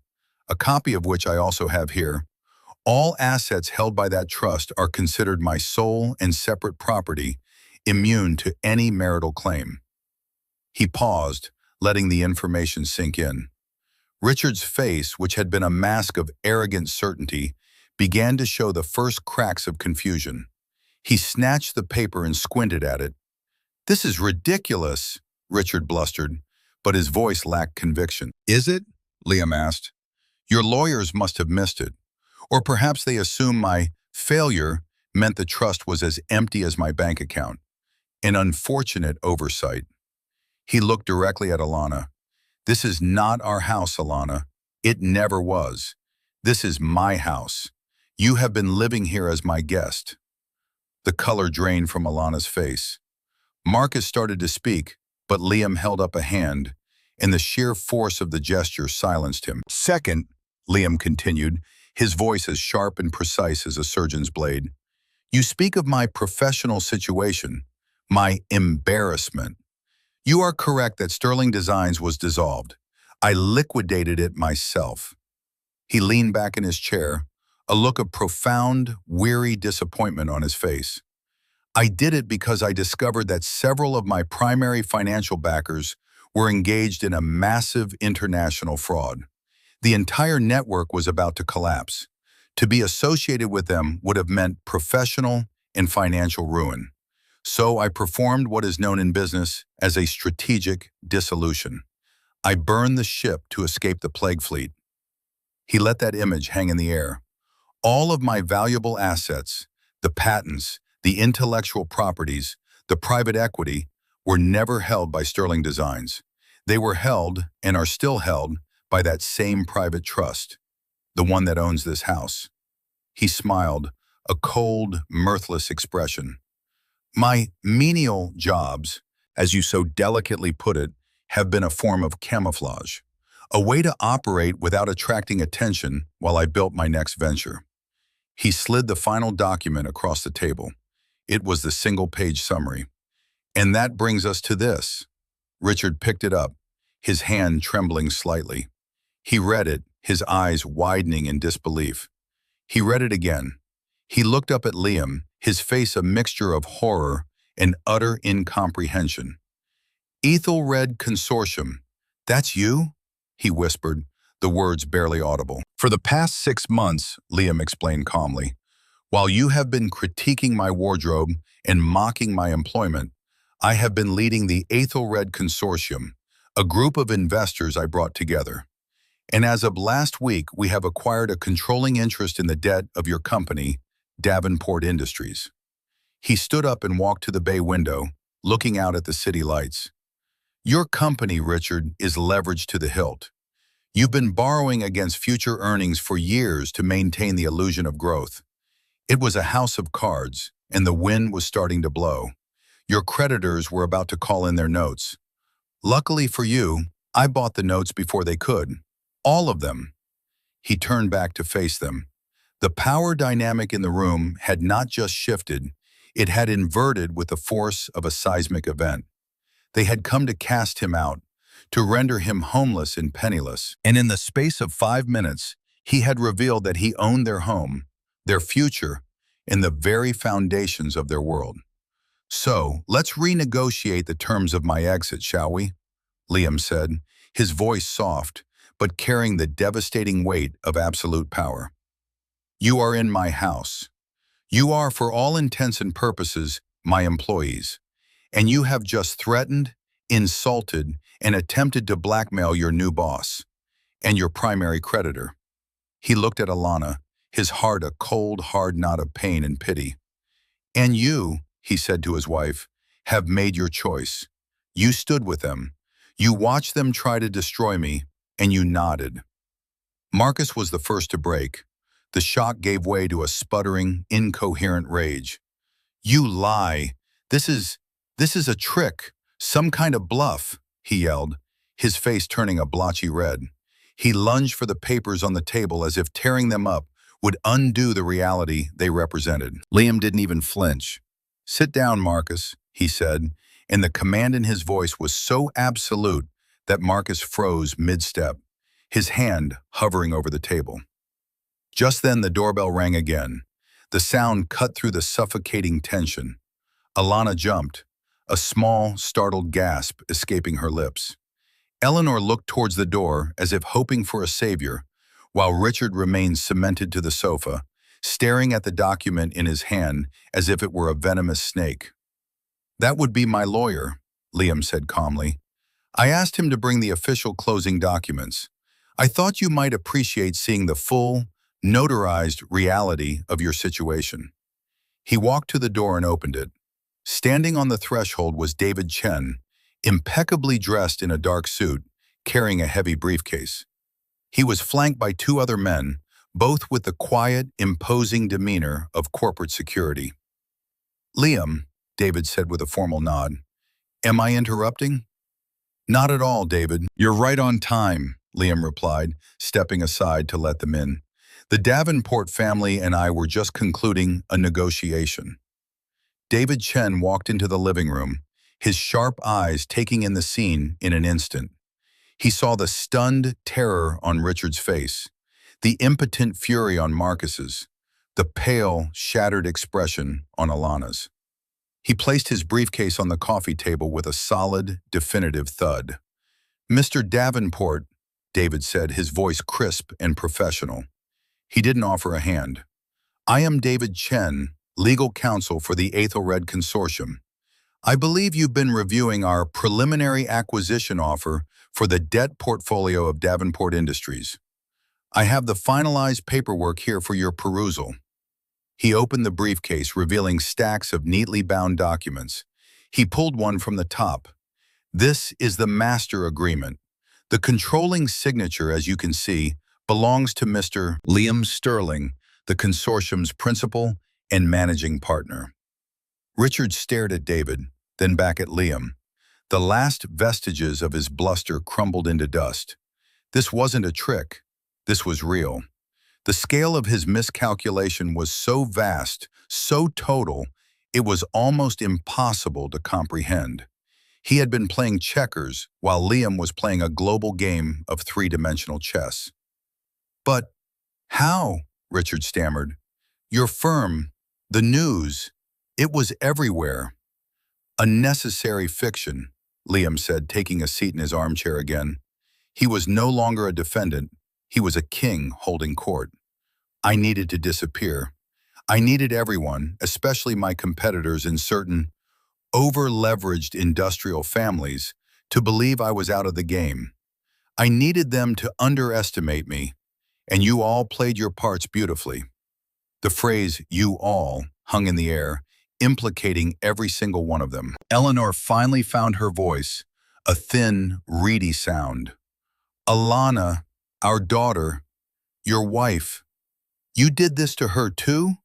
a copy of which I also have here, all assets held by that trust are considered my sole and separate property, immune to any marital claim. He paused, letting the information sink in. Richard's face, which had been a mask of arrogant certainty, began to show the first cracks of confusion. He snatched the paper and squinted at it. "This is ridiculous," Richard blustered, but his voice lacked conviction. "Is it?" Liam asked. "Your lawyers must have missed it. Or perhaps they assume my failure meant the trust was as empty as my bank account. An unfortunate oversight." He looked directly at Alana. "This is not our house, Alana. It never was. This is my house. You have been living here as my guest." The color drained from Alana's face. Marcus started to speak, but Liam held up a hand, and the sheer force of the gesture silenced him. "Second," Liam continued, his voice as sharp and precise as a surgeon's blade, "you speak of my professional situation, my embarrassment. You are correct that Sterling Designs was dissolved. I liquidated it myself." He leaned back in his chair, a look of profound, weary disappointment on his face. "I did it because I discovered that several of my primary financial backers were engaged in a massive international fraud. The entire network was about to collapse. To be associated with them would have meant professional and financial ruin. So I performed what is known in business as a strategic dissolution. I burned the ship to escape the plague fleet." He let that image hang in the air. "All of my valuable assets, the patents, the intellectual properties, the private equity, were never held by Sterling Designs. They were held, and are still held, by that same private trust, the one that owns this house." He smiled, a cold, mirthless expression. "My menial jobs, as you so delicately put it, have been a form of camouflage, a way to operate without attracting attention while I built my next venture." He slid the final document across the table. It was the single-page summary. "And that brings us to this." Richard picked it up, his hand trembling slightly. He read it, his eyes widening in disbelief. He read it again. He looked up at Liam, his face a mixture of horror and utter incomprehension. "Ethelred Consortium, that's you?" he whispered, the words barely audible. "For the past 6 months," Liam explained calmly, "while you have been critiquing my wardrobe and mocking my employment, I have been leading the Ethelred Consortium, a group of investors I brought together. And as of last week, we have acquired a controlling interest in the debt of your company, Davenport Industries." He stood up and walked to the bay window, looking out at the city lights. Your company, Richard, is leveraged to the hilt. You've been borrowing against future earnings for years to maintain the illusion of growth. It was a house of cards, and the wind was starting to blow. Your creditors were about to call in their notes. Luckily for you, I bought the notes before they could. All of them. He turned back to face them. The power dynamic in the room had not just shifted, it had inverted with the force of a seismic event. They had come to cast him out, to render him homeless and penniless. And in the space of 5 minutes, he had revealed that he owned their home, their future, and the very foundations of their world. So, let's renegotiate the terms of my exit, shall we? Liam said, his voice soft, but carrying the devastating weight of absolute power. You are in my house. You are, for all intents and purposes, my employees. And you have just threatened, insulted, and attempted to blackmail your new boss and your primary creditor. He looked at Alana, his heart a cold, hard knot of pain and pity. And you, he said to his wife, have made your choice. You stood with them. You watched them try to destroy me, and you nodded. Marcus was the first to break. The shock gave way to a sputtering, incoherent rage. You lie. This is a trick, some kind of bluff, he yelled, his face turning a blotchy red. He lunged for the papers on the table as if tearing them up would undo the reality they represented. Liam didn't even flinch. Sit down, Marcus, he said, and the command in his voice was so absolute that Marcus froze mid-step, his hand hovering over the table. Just then the doorbell rang again. The sound cut through the suffocating tension. Alana jumped, a small, startled gasp escaping her lips. Eleanor looked towards the door as if hoping for a savior, while Richard remained cemented to the sofa, staring at the document in his hand as if it were a venomous snake. That would be my lawyer, Liam said calmly. I asked him to bring the official closing documents. I thought you might appreciate seeing the full, notarized reality of your situation. He walked to the door and opened it. Standing on the threshold was David Chen, impeccably dressed in a dark suit, carrying a heavy briefcase. He was flanked by two other men, both with the quiet, imposing demeanor of corporate security. Liam, David said with a formal nod. Am I interrupting? Not at all, David. You're right on time, Liam replied, stepping aside to let them in. The Davenport family and I were just concluding a negotiation. David Chen walked into the living room, his sharp eyes taking in the scene in an instant. He saw the stunned terror on Richard's face, the impotent fury on Marcus's, the pale, shattered expression on Alana's. He placed his briefcase on the coffee table with a solid, definitive thud. Mr. Davenport, David said, his voice crisp and professional. He didn't offer a hand. I am David Chen, legal counsel for the Aethelred Consortium. I believe you've been reviewing our preliminary acquisition offer for the debt portfolio of Davenport Industries. I have the finalized paperwork here for your perusal. He opened the briefcase, revealing stacks of neatly bound documents. He pulled one from the top. This is the master agreement. The controlling signature, as you can see, belongs to Mr. Liam Sterling, the consortium's principal and managing partner. Richard stared at David, then back at Liam. The last vestiges of his bluster crumbled into dust. This wasn't a trick. This was real. The scale of his miscalculation was so vast, so total, it was almost impossible to comprehend. He had been playing checkers while Liam was playing a global game of three-dimensional chess. But how? Richard stammered. Your firm, the news, it was everywhere. A necessary fiction, Liam said, taking a seat in his armchair again. He was no longer a defendant. He was a king holding court. I needed to disappear. I needed everyone, especially my competitors in certain over-leveraged industrial families, to believe I was out of the game. I needed them to underestimate me, and you all played your parts beautifully. The phrase, you all, hung in the air, implicating every single one of them. Eleanor finally found her voice, a thin, reedy sound. "Alana, our daughter, your wife, you did this to her too?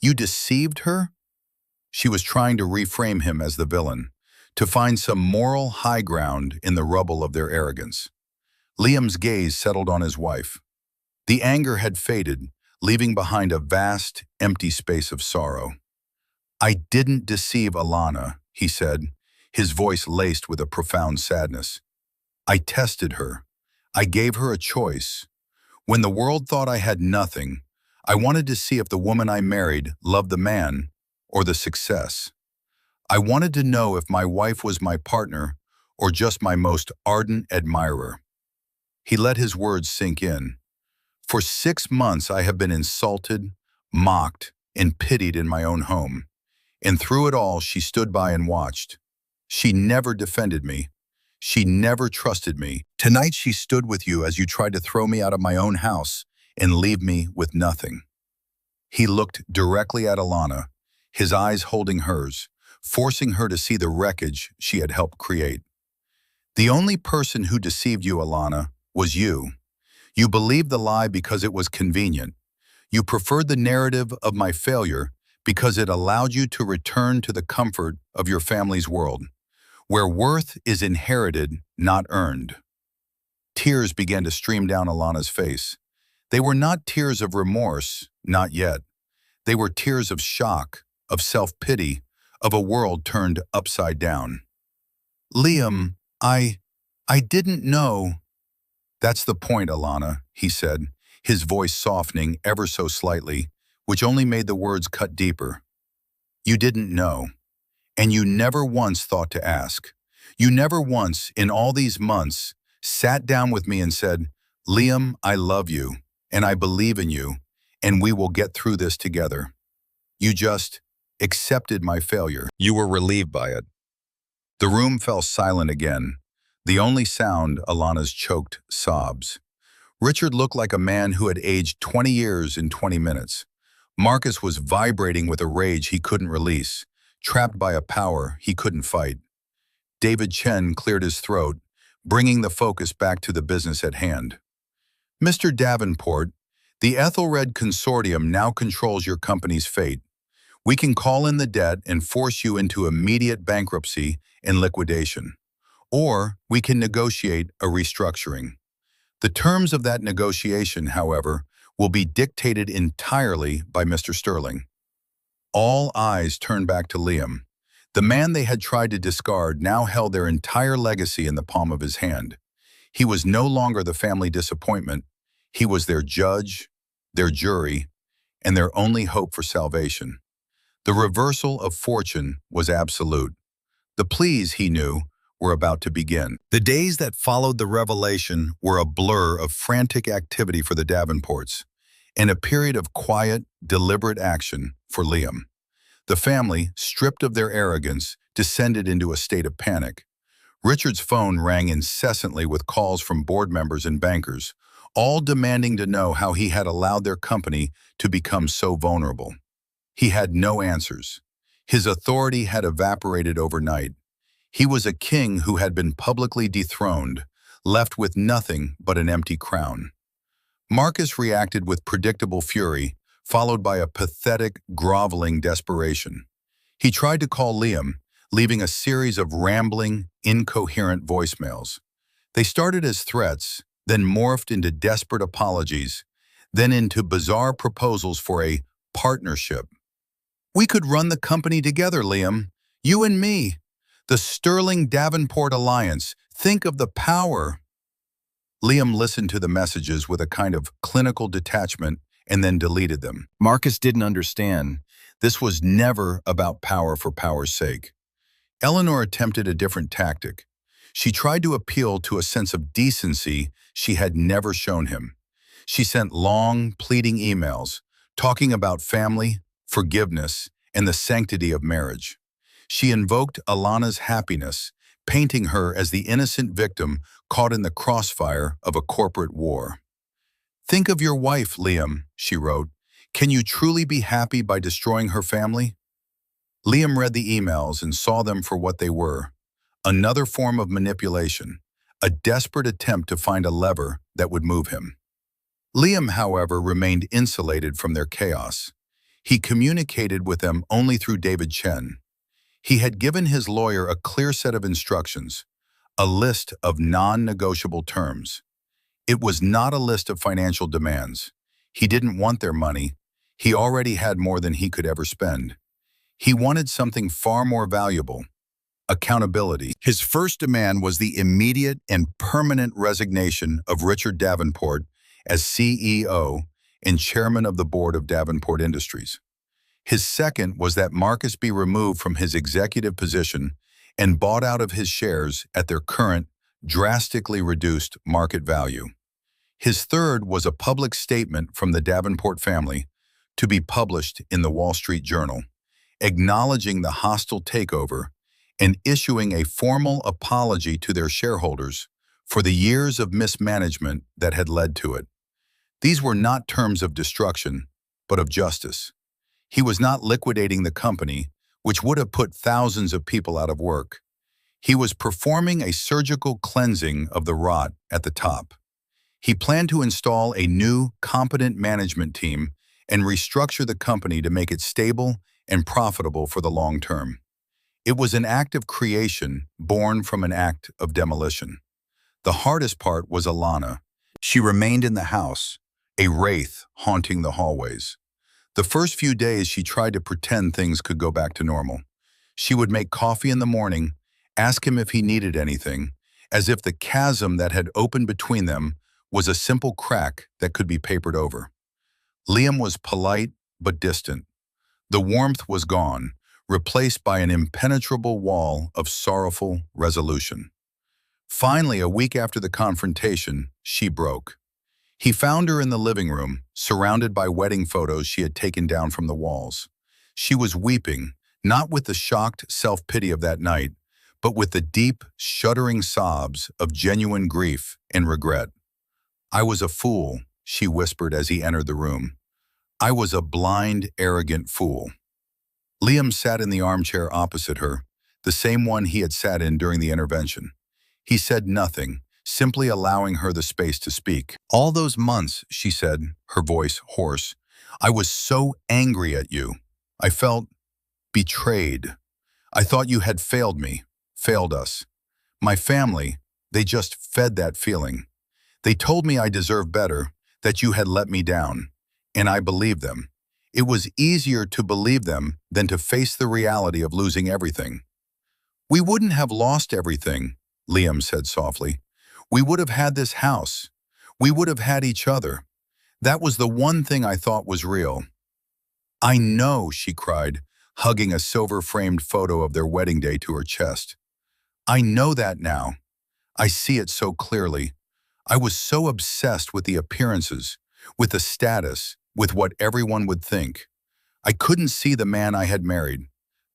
You deceived her?" She was trying to reframe him as the villain, to find some moral high ground in the rubble of their arrogance. Liam's gaze settled on his wife. The anger had faded, leaving behind a vast, empty space of sorrow. "I didn't deceive Alana," he said, his voice laced with a profound sadness. "I tested her. I gave her a choice. When the world thought I had nothing, I wanted to see if the woman I married loved the man or the success. I wanted to know if my wife was my partner or just my most ardent admirer." He let his words sink in. "For 6 months I have been insulted, mocked, and pitied in my own home. And through it all, she stood by and watched. She never defended me. She never trusted me. Tonight she stood with you as you tried to throw me out of my own house and leave me with nothing." He looked directly at Alana, his eyes holding hers, forcing her to see the wreckage she had helped create. "The only person who deceived you, Alana, was you. You believed the lie because it was convenient. You preferred the narrative of my failure because it allowed you to return to the comfort of your family's world, where worth is inherited, not earned." Tears began to stream down Alana's face. They were not tears of remorse, not yet. They were tears of shock, of self-pity, of a world turned upside down. "Liam, I didn't know." "That's the point, Alana," he said, his voice softening ever so slightly, which only made the words cut deeper. "You didn't know, and you never once thought to ask. You never once, in all these months, sat down with me and said, 'Liam, I love you, and I believe in you, and we will get through this together.' You just accepted my failure. You were relieved by it." The room fell silent again, the only sound Alana's choked sobs. Richard looked like a man who had aged 20 years in 20 minutes. Marcus was vibrating with a rage he couldn't release, trapped by a power he couldn't fight. David Chen cleared his throat, bringing the focus back to the business at hand. "Mr. Davenport, the Ethelred Consortium now controls your company's fate. We can call in the debt and force you into immediate bankruptcy and liquidation. Or we can negotiate a restructuring. The terms of that negotiation, however, will be dictated entirely by Mr. Sterling." All eyes turned back to Liam. The man they had tried to discard now held their entire legacy in the palm of his hand. He was no longer the family disappointment. He was their judge, their jury, and their only hope for salvation. The reversal of fortune was absolute. The pleas, he knew, were about to begin. The days that followed the revelation were a blur of frantic activity for the Davenports, and a period of quiet, deliberate action for Liam. The family, stripped of their arrogance, descended into a state of panic. Richard's phone rang incessantly with calls from board members and bankers, all demanding to know how he had allowed their company to become so vulnerable. He had no answers. His authority had evaporated overnight. He was a king who had been publicly dethroned, left with nothing but an empty crown. Marcus reacted with predictable fury, followed by a pathetic, groveling desperation. He tried to call Liam, leaving a series of rambling, incoherent voicemails. They started as threats, then morphed into desperate apologies, then into bizarre proposals for a partnership. "We could run the company together, Liam. You and me. The Sterling Davenport Alliance. Think of the power." Liam listened to the messages with a kind of clinical detachment and then deleted them. Marcus didn't understand. This was never about power for power's sake. Eleanor attempted a different tactic. She tried to appeal to a sense of decency she had never shown him. She sent long, pleading emails, talking about family, forgiveness, and the sanctity of marriage. She invoked Alana's happiness, painting her as the innocent victim caught in the crossfire of a corporate war. "Think of your wife, Liam," she wrote. "Can you truly be happy by destroying her family?" Liam read the emails and saw them for what they were: another form of manipulation, a desperate attempt to find a lever that would move him. Liam, however, remained insulated from their chaos. He communicated with them only through David Chen. He had given his lawyer a clear set of instructions, a list of non-negotiable terms. It was not a list of financial demands. He didn't want their money. He already had more than he could ever spend. He wanted something far more valuable: accountability. His first demand was the immediate and permanent resignation of Richard Davenport as CEO and chairman of the board of Davenport Industries. His second was that Marcus be removed from his executive position and bought out of his shares at their current, drastically reduced market value. His third was a public statement from the Davenport family to be published in the Wall Street Journal, acknowledging the hostile takeover and issuing a formal apology to their shareholders for the years of mismanagement that had led to it. These were not terms of destruction, but of justice. He was not liquidating the company, which would have put thousands of people out of work. He was performing a surgical cleansing of the rot at the top. He planned to install a new, competent management team and restructure the company to make it stable and profitable for the long term. It was an act of creation born from an act of demolition. The hardest part was Alana. She remained in the house, a wraith haunting the hallways. The first few days she tried to pretend things could go back to normal. She would make coffee in the morning, ask him if he needed anything, as if the chasm that had opened between them was a simple crack that could be papered over. Liam was polite but distant. The warmth was gone, replaced by an impenetrable wall of sorrowful resolution. Finally, a week after the confrontation, she broke. He found her in the living room, surrounded by wedding photos she had taken down from the walls. She was weeping, not with the shocked self-pity of that night, but with the deep, shuddering sobs of genuine grief and regret. "I was a fool," she whispered as he entered the room. "I was a blind, arrogant fool." Liam sat in the armchair opposite her, the same one he had sat in during the intervention. He said nothing, simply allowing her the space to speak. "All those months," she said, her voice hoarse, "I was so angry at you. I felt betrayed. I thought you had failed me, failed us. My family, they just fed that feeling. They told me I deserved better, that you had let me down, and I believed them. It was easier to believe them than to face the reality of losing everything." "We wouldn't have lost everything," Liam said softly. "We would have had this house. We would have had each other. That was the one thing I thought was real." "I know," she cried, hugging a silver-framed photo of their wedding day to her chest. "I know that now. I see it so clearly. I was so obsessed with the appearances, with the status, with what everyone would think. I couldn't see the man I had married,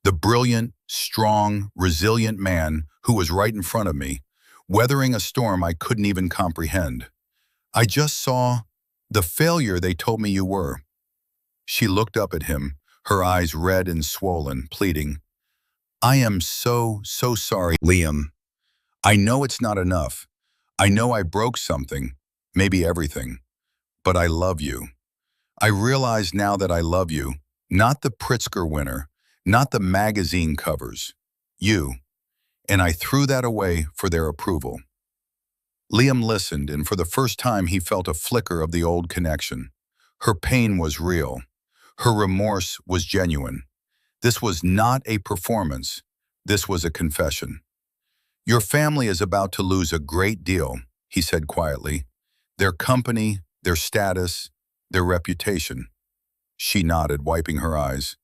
the brilliant, strong, resilient man who was right in front of me, weathering a storm I couldn't even comprehend. I just saw the failure they told me you were." She looked up at him, her eyes red and swollen, pleading, "I am so sorry, Liam. I know it's not enough. I know I broke something, maybe everything. But I love you. I realize now that I love you, not the Pritzker winner, not the magazine covers. You. And I threw that away for their approval." Liam listened, and for the first time he felt a flicker of the old connection. Her pain was real. Her remorse was genuine. This was not a performance. This was a confession. "Your family is about to lose a great deal," he said quietly. "Their company, their status, their reputation." She nodded, wiping her eyes.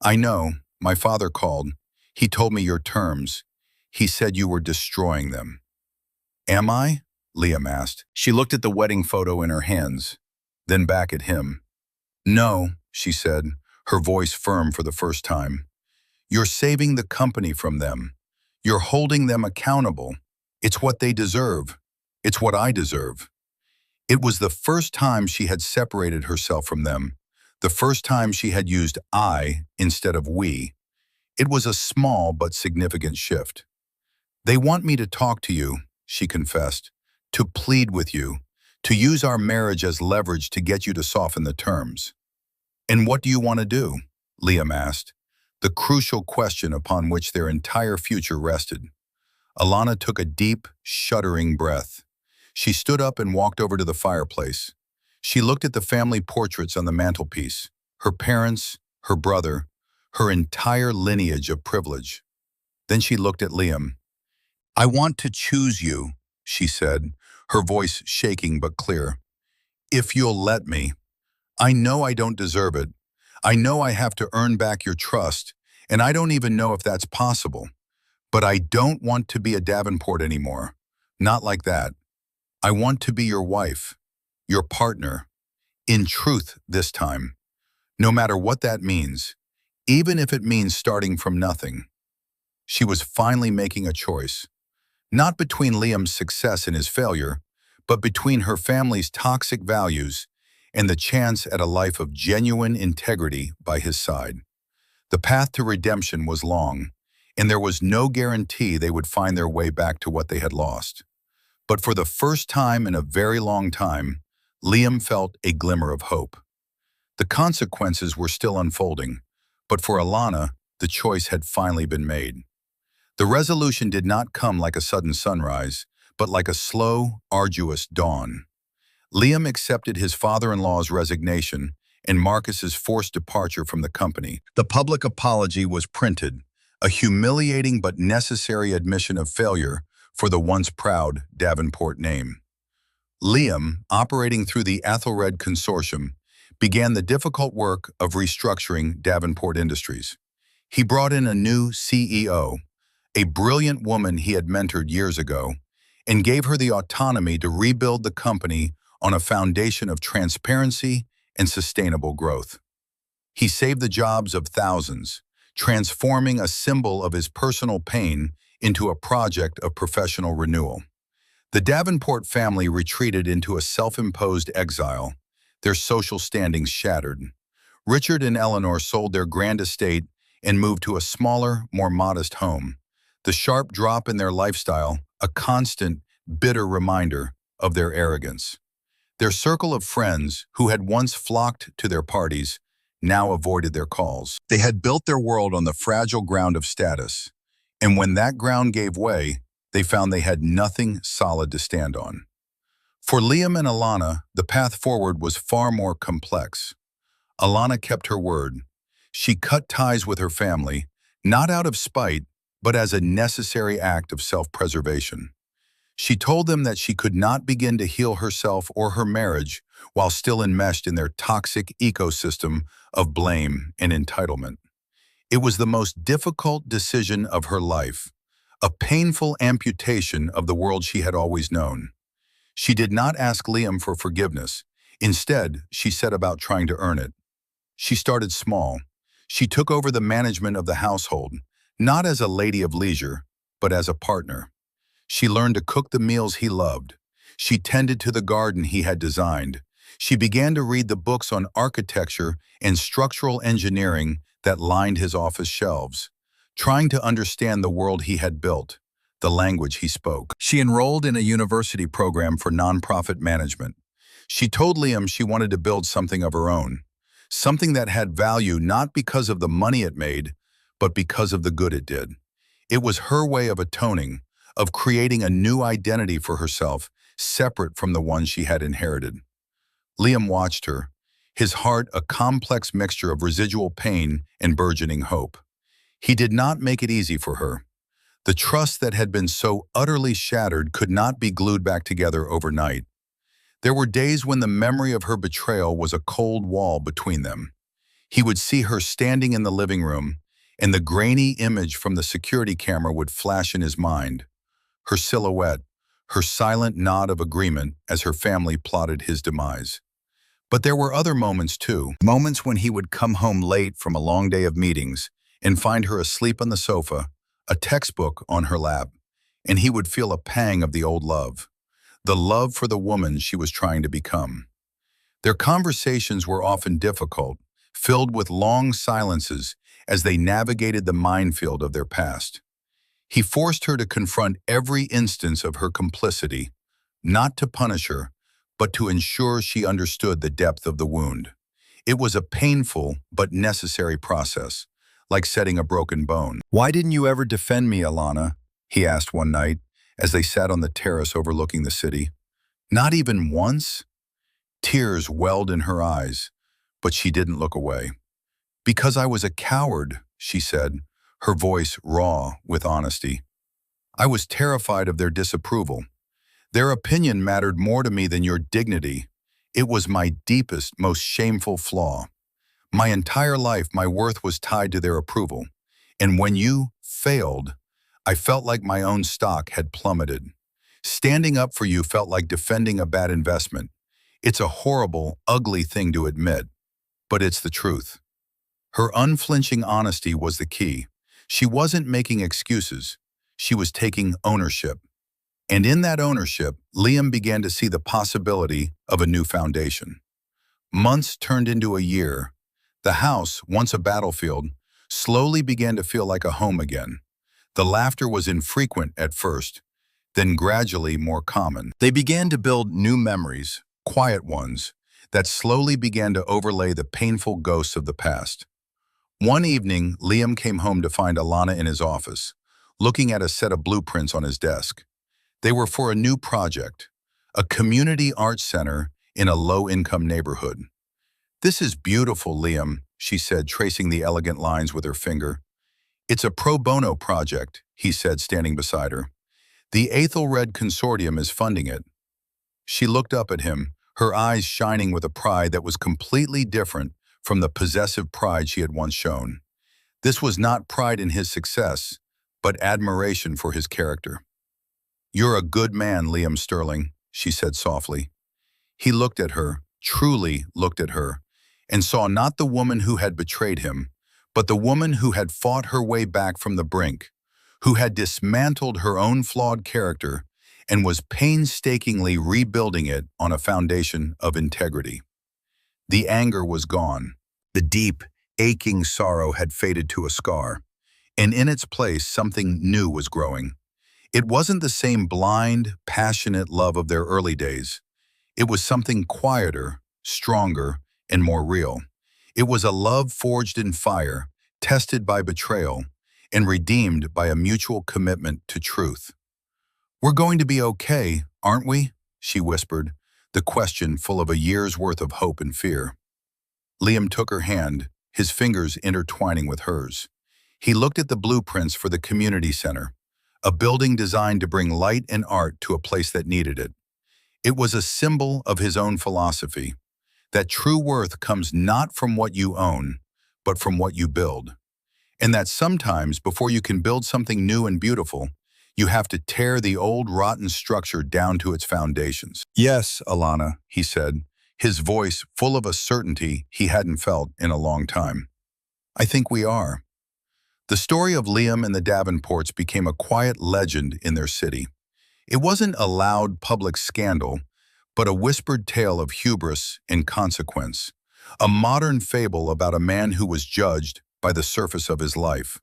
"I know. My father called. He told me your terms. He said you were destroying them." "Am I?" Liam asked. She looked at the wedding photo in her hands, then back at him. "No," she said, her voice firm for the first time. "You're saving the company from them. You're holding them accountable. It's what they deserve. It's what I deserve." It was the first time she had separated herself from them, the first time she had used "I" instead of "we." It was a small but significant shift. "They want me to talk to you," she confessed, "to plead with you, to use our marriage as leverage to get you to soften the terms." "And what do you want to do?" Liam asked, the crucial question upon which their entire future rested. Alana took a deep, shuddering breath. She stood up and walked over to the fireplace. She looked at the family portraits on the mantelpiece, her parents, her brother, her entire lineage of privilege. Then she looked at Liam. "I want to choose you," she said, her voice shaking but clear. "If you'll let me. I know I don't deserve it. I know I have to earn back your trust, and I don't even know if that's possible. But I don't want to be a Davenport anymore. Not like that. I want to be your wife, your partner, in truth this time, no matter what that means, even if it means starting from nothing." She was finally making a choice, not between Liam's success and his failure, but between her family's toxic values and the chance at a life of genuine integrity by his side. The path to redemption was long, and there was no guarantee they would find their way back to what they had lost. But for the first time in a very long time, Liam felt a glimmer of hope. The consequences were still unfolding, but for Alana, the choice had finally been made. The resolution did not come like a sudden sunrise, but like a slow, arduous dawn. Liam accepted his father-in-law's resignation and Marcus's forced departure from the company. The public apology was printed, a humiliating but necessary admission of failure for the once proud Davenport name. Liam, operating through the Athelred Consortium, began the difficult work of restructuring Davenport Industries. He brought in a new CEO, a brilliant woman he had mentored years ago, and gave her the autonomy to rebuild the company on a foundation of transparency and sustainable growth. He saved the jobs of thousands, transforming a symbol of his personal pain into a project of professional renewal. The Davenport family retreated into a self-imposed exile, their social standings shattered. Richard and Eleanor sold their grand estate and moved to a smaller, more modest home. The sharp drop in their lifestyle, a constant, bitter reminder of their arrogance. Their circle of friends, who had once flocked to their parties, now avoided their calls. They had built their world on the fragile ground of status, and when that ground gave way, they found they had nothing solid to stand on. For Liam and Alana, the path forward was far more complex. Alana kept her word. She cut ties with her family, not out of spite, but as a necessary act of self-preservation. She told them that she could not begin to heal herself or her marriage while still enmeshed in their toxic ecosystem of blame and entitlement. It was the most difficult decision of her life, a painful amputation of the world she had always known. She did not ask Liam for forgiveness. Instead, she set about trying to earn it. She started small. She took over the management of the household, not as a lady of leisure, but as a partner. She learned to cook the meals he loved. She tended to the garden he had designed. She began to read the books on architecture and structural engineering that lined his office shelves, trying to understand the world he had built, the language he spoke. She enrolled in a university program for nonprofit management. She told Liam she wanted to build something of her own, something that had value not because of the money it made, but because of the good it did. It was her way of atoning, of creating a new identity for herself, separate from the one she had inherited. Liam watched her, his heart a complex mixture of residual pain and burgeoning hope. He did not make it easy for her. The trust that had been so utterly shattered could not be glued back together overnight. There were days when the memory of her betrayal was a cold wall between them. He would see her standing in the living room, and the grainy image from the security camera would flash in his mind. Her silhouette, her silent nod of agreement as her family plotted his demise. But there were other moments too, moments when he would come home late from a long day of meetings and find her asleep on the sofa, a textbook on her lap, and he would feel a pang of the old love, the love for the woman she was trying to become. Their conversations were often difficult, filled with long silences, as they navigated the minefield of their past. He forced her to confront every instance of her complicity, not to punish her, but to ensure she understood the depth of the wound. It was a painful but necessary process, like setting a broken bone. "Why didn't you ever defend me, Alana?" he asked one night, as they sat on the terrace overlooking the city. "Not even once?" Tears welled in her eyes, but she didn't look away. "Because I was a coward," she said, her voice raw with honesty. "I was terrified of their disapproval. Their opinion mattered more to me than your dignity. It was my deepest, most shameful flaw. My entire life, my worth was tied to their approval. And when you failed, I felt like my own stock had plummeted. Standing up for you felt like defending a bad investment. It's a horrible, ugly thing to admit, but it's the truth." Her unflinching honesty was the key. She wasn't making excuses. She was taking ownership. And in that ownership, Liam began to see the possibility of a new foundation. Months turned into a year. The house, once a battlefield, slowly began to feel like a home again. The laughter was infrequent at first, then gradually more common. They began to build new memories, quiet ones, that slowly began to overlay the painful ghosts of the past. One evening, Liam came home to find Alana in his office, looking at a set of blueprints on his desk. They were for a new project, a community arts center in a low-income neighborhood. "This is beautiful, Liam," she said, tracing the elegant lines with her finger. "It's a pro bono project," he said, standing beside her. "The Aethelred Consortium is funding it." She looked up at him, her eyes shining with a pride that was completely different from the possessive pride she had once shown. This was not pride in his success, but admiration for his character. "You're a good man, Liam Sterling," she said softly. He looked at her, truly looked at her, and saw not the woman who had betrayed him, but the woman who had fought her way back from the brink, who had dismantled her own flawed character and was painstakingly rebuilding it on a foundation of integrity. The anger was gone. The deep, aching sorrow had faded to a scar, and in its place something new was growing. It wasn't the same blind, passionate love of their early days. It was something quieter, stronger, and more real. It was a love forged in fire, tested by betrayal, and redeemed by a mutual commitment to truth. "We're going to be okay, aren't we?" she whispered, the question full of a year's worth of hope and fear. Liam took her hand, his fingers intertwining with hers. He looked at the blueprints for the community center, a building designed to bring light and art to a place that needed it. It was a symbol of his own philosophy, that true worth comes not from what you own, but from what you build. And that sometimes, before you can build something new and beautiful, you have to tear the old rotten structure down to its foundations. "Yes, Alana," he said, his voice full of a certainty he hadn't felt in a long time. "I think we are." The story of Liam and the Davenports became a quiet legend in their city. It wasn't a loud public scandal, but a whispered tale of hubris and consequence, a modern fable about a man who was judged by the surface of his life,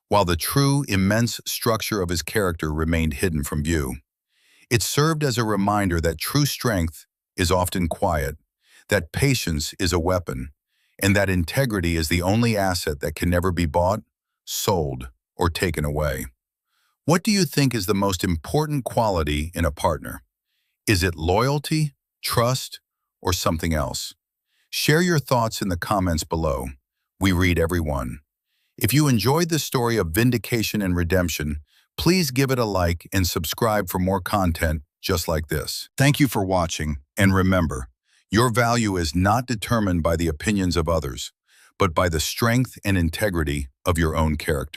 while the true, immense structure of his character remained hidden from view. It served as a reminder that true strength is often quiet, that patience is a weapon, and that integrity is the only asset that can never be bought, sold, or taken away. What do you think is the most important quality in a partner? Is it loyalty, trust, or something else? Share your thoughts in the comments below. We read every one. If you enjoyed this story of vindication and redemption, please give it a like and subscribe for more content just like this. Thank you for watching, and remember, your value is not determined by the opinions of others, but by the strength and integrity of your own character.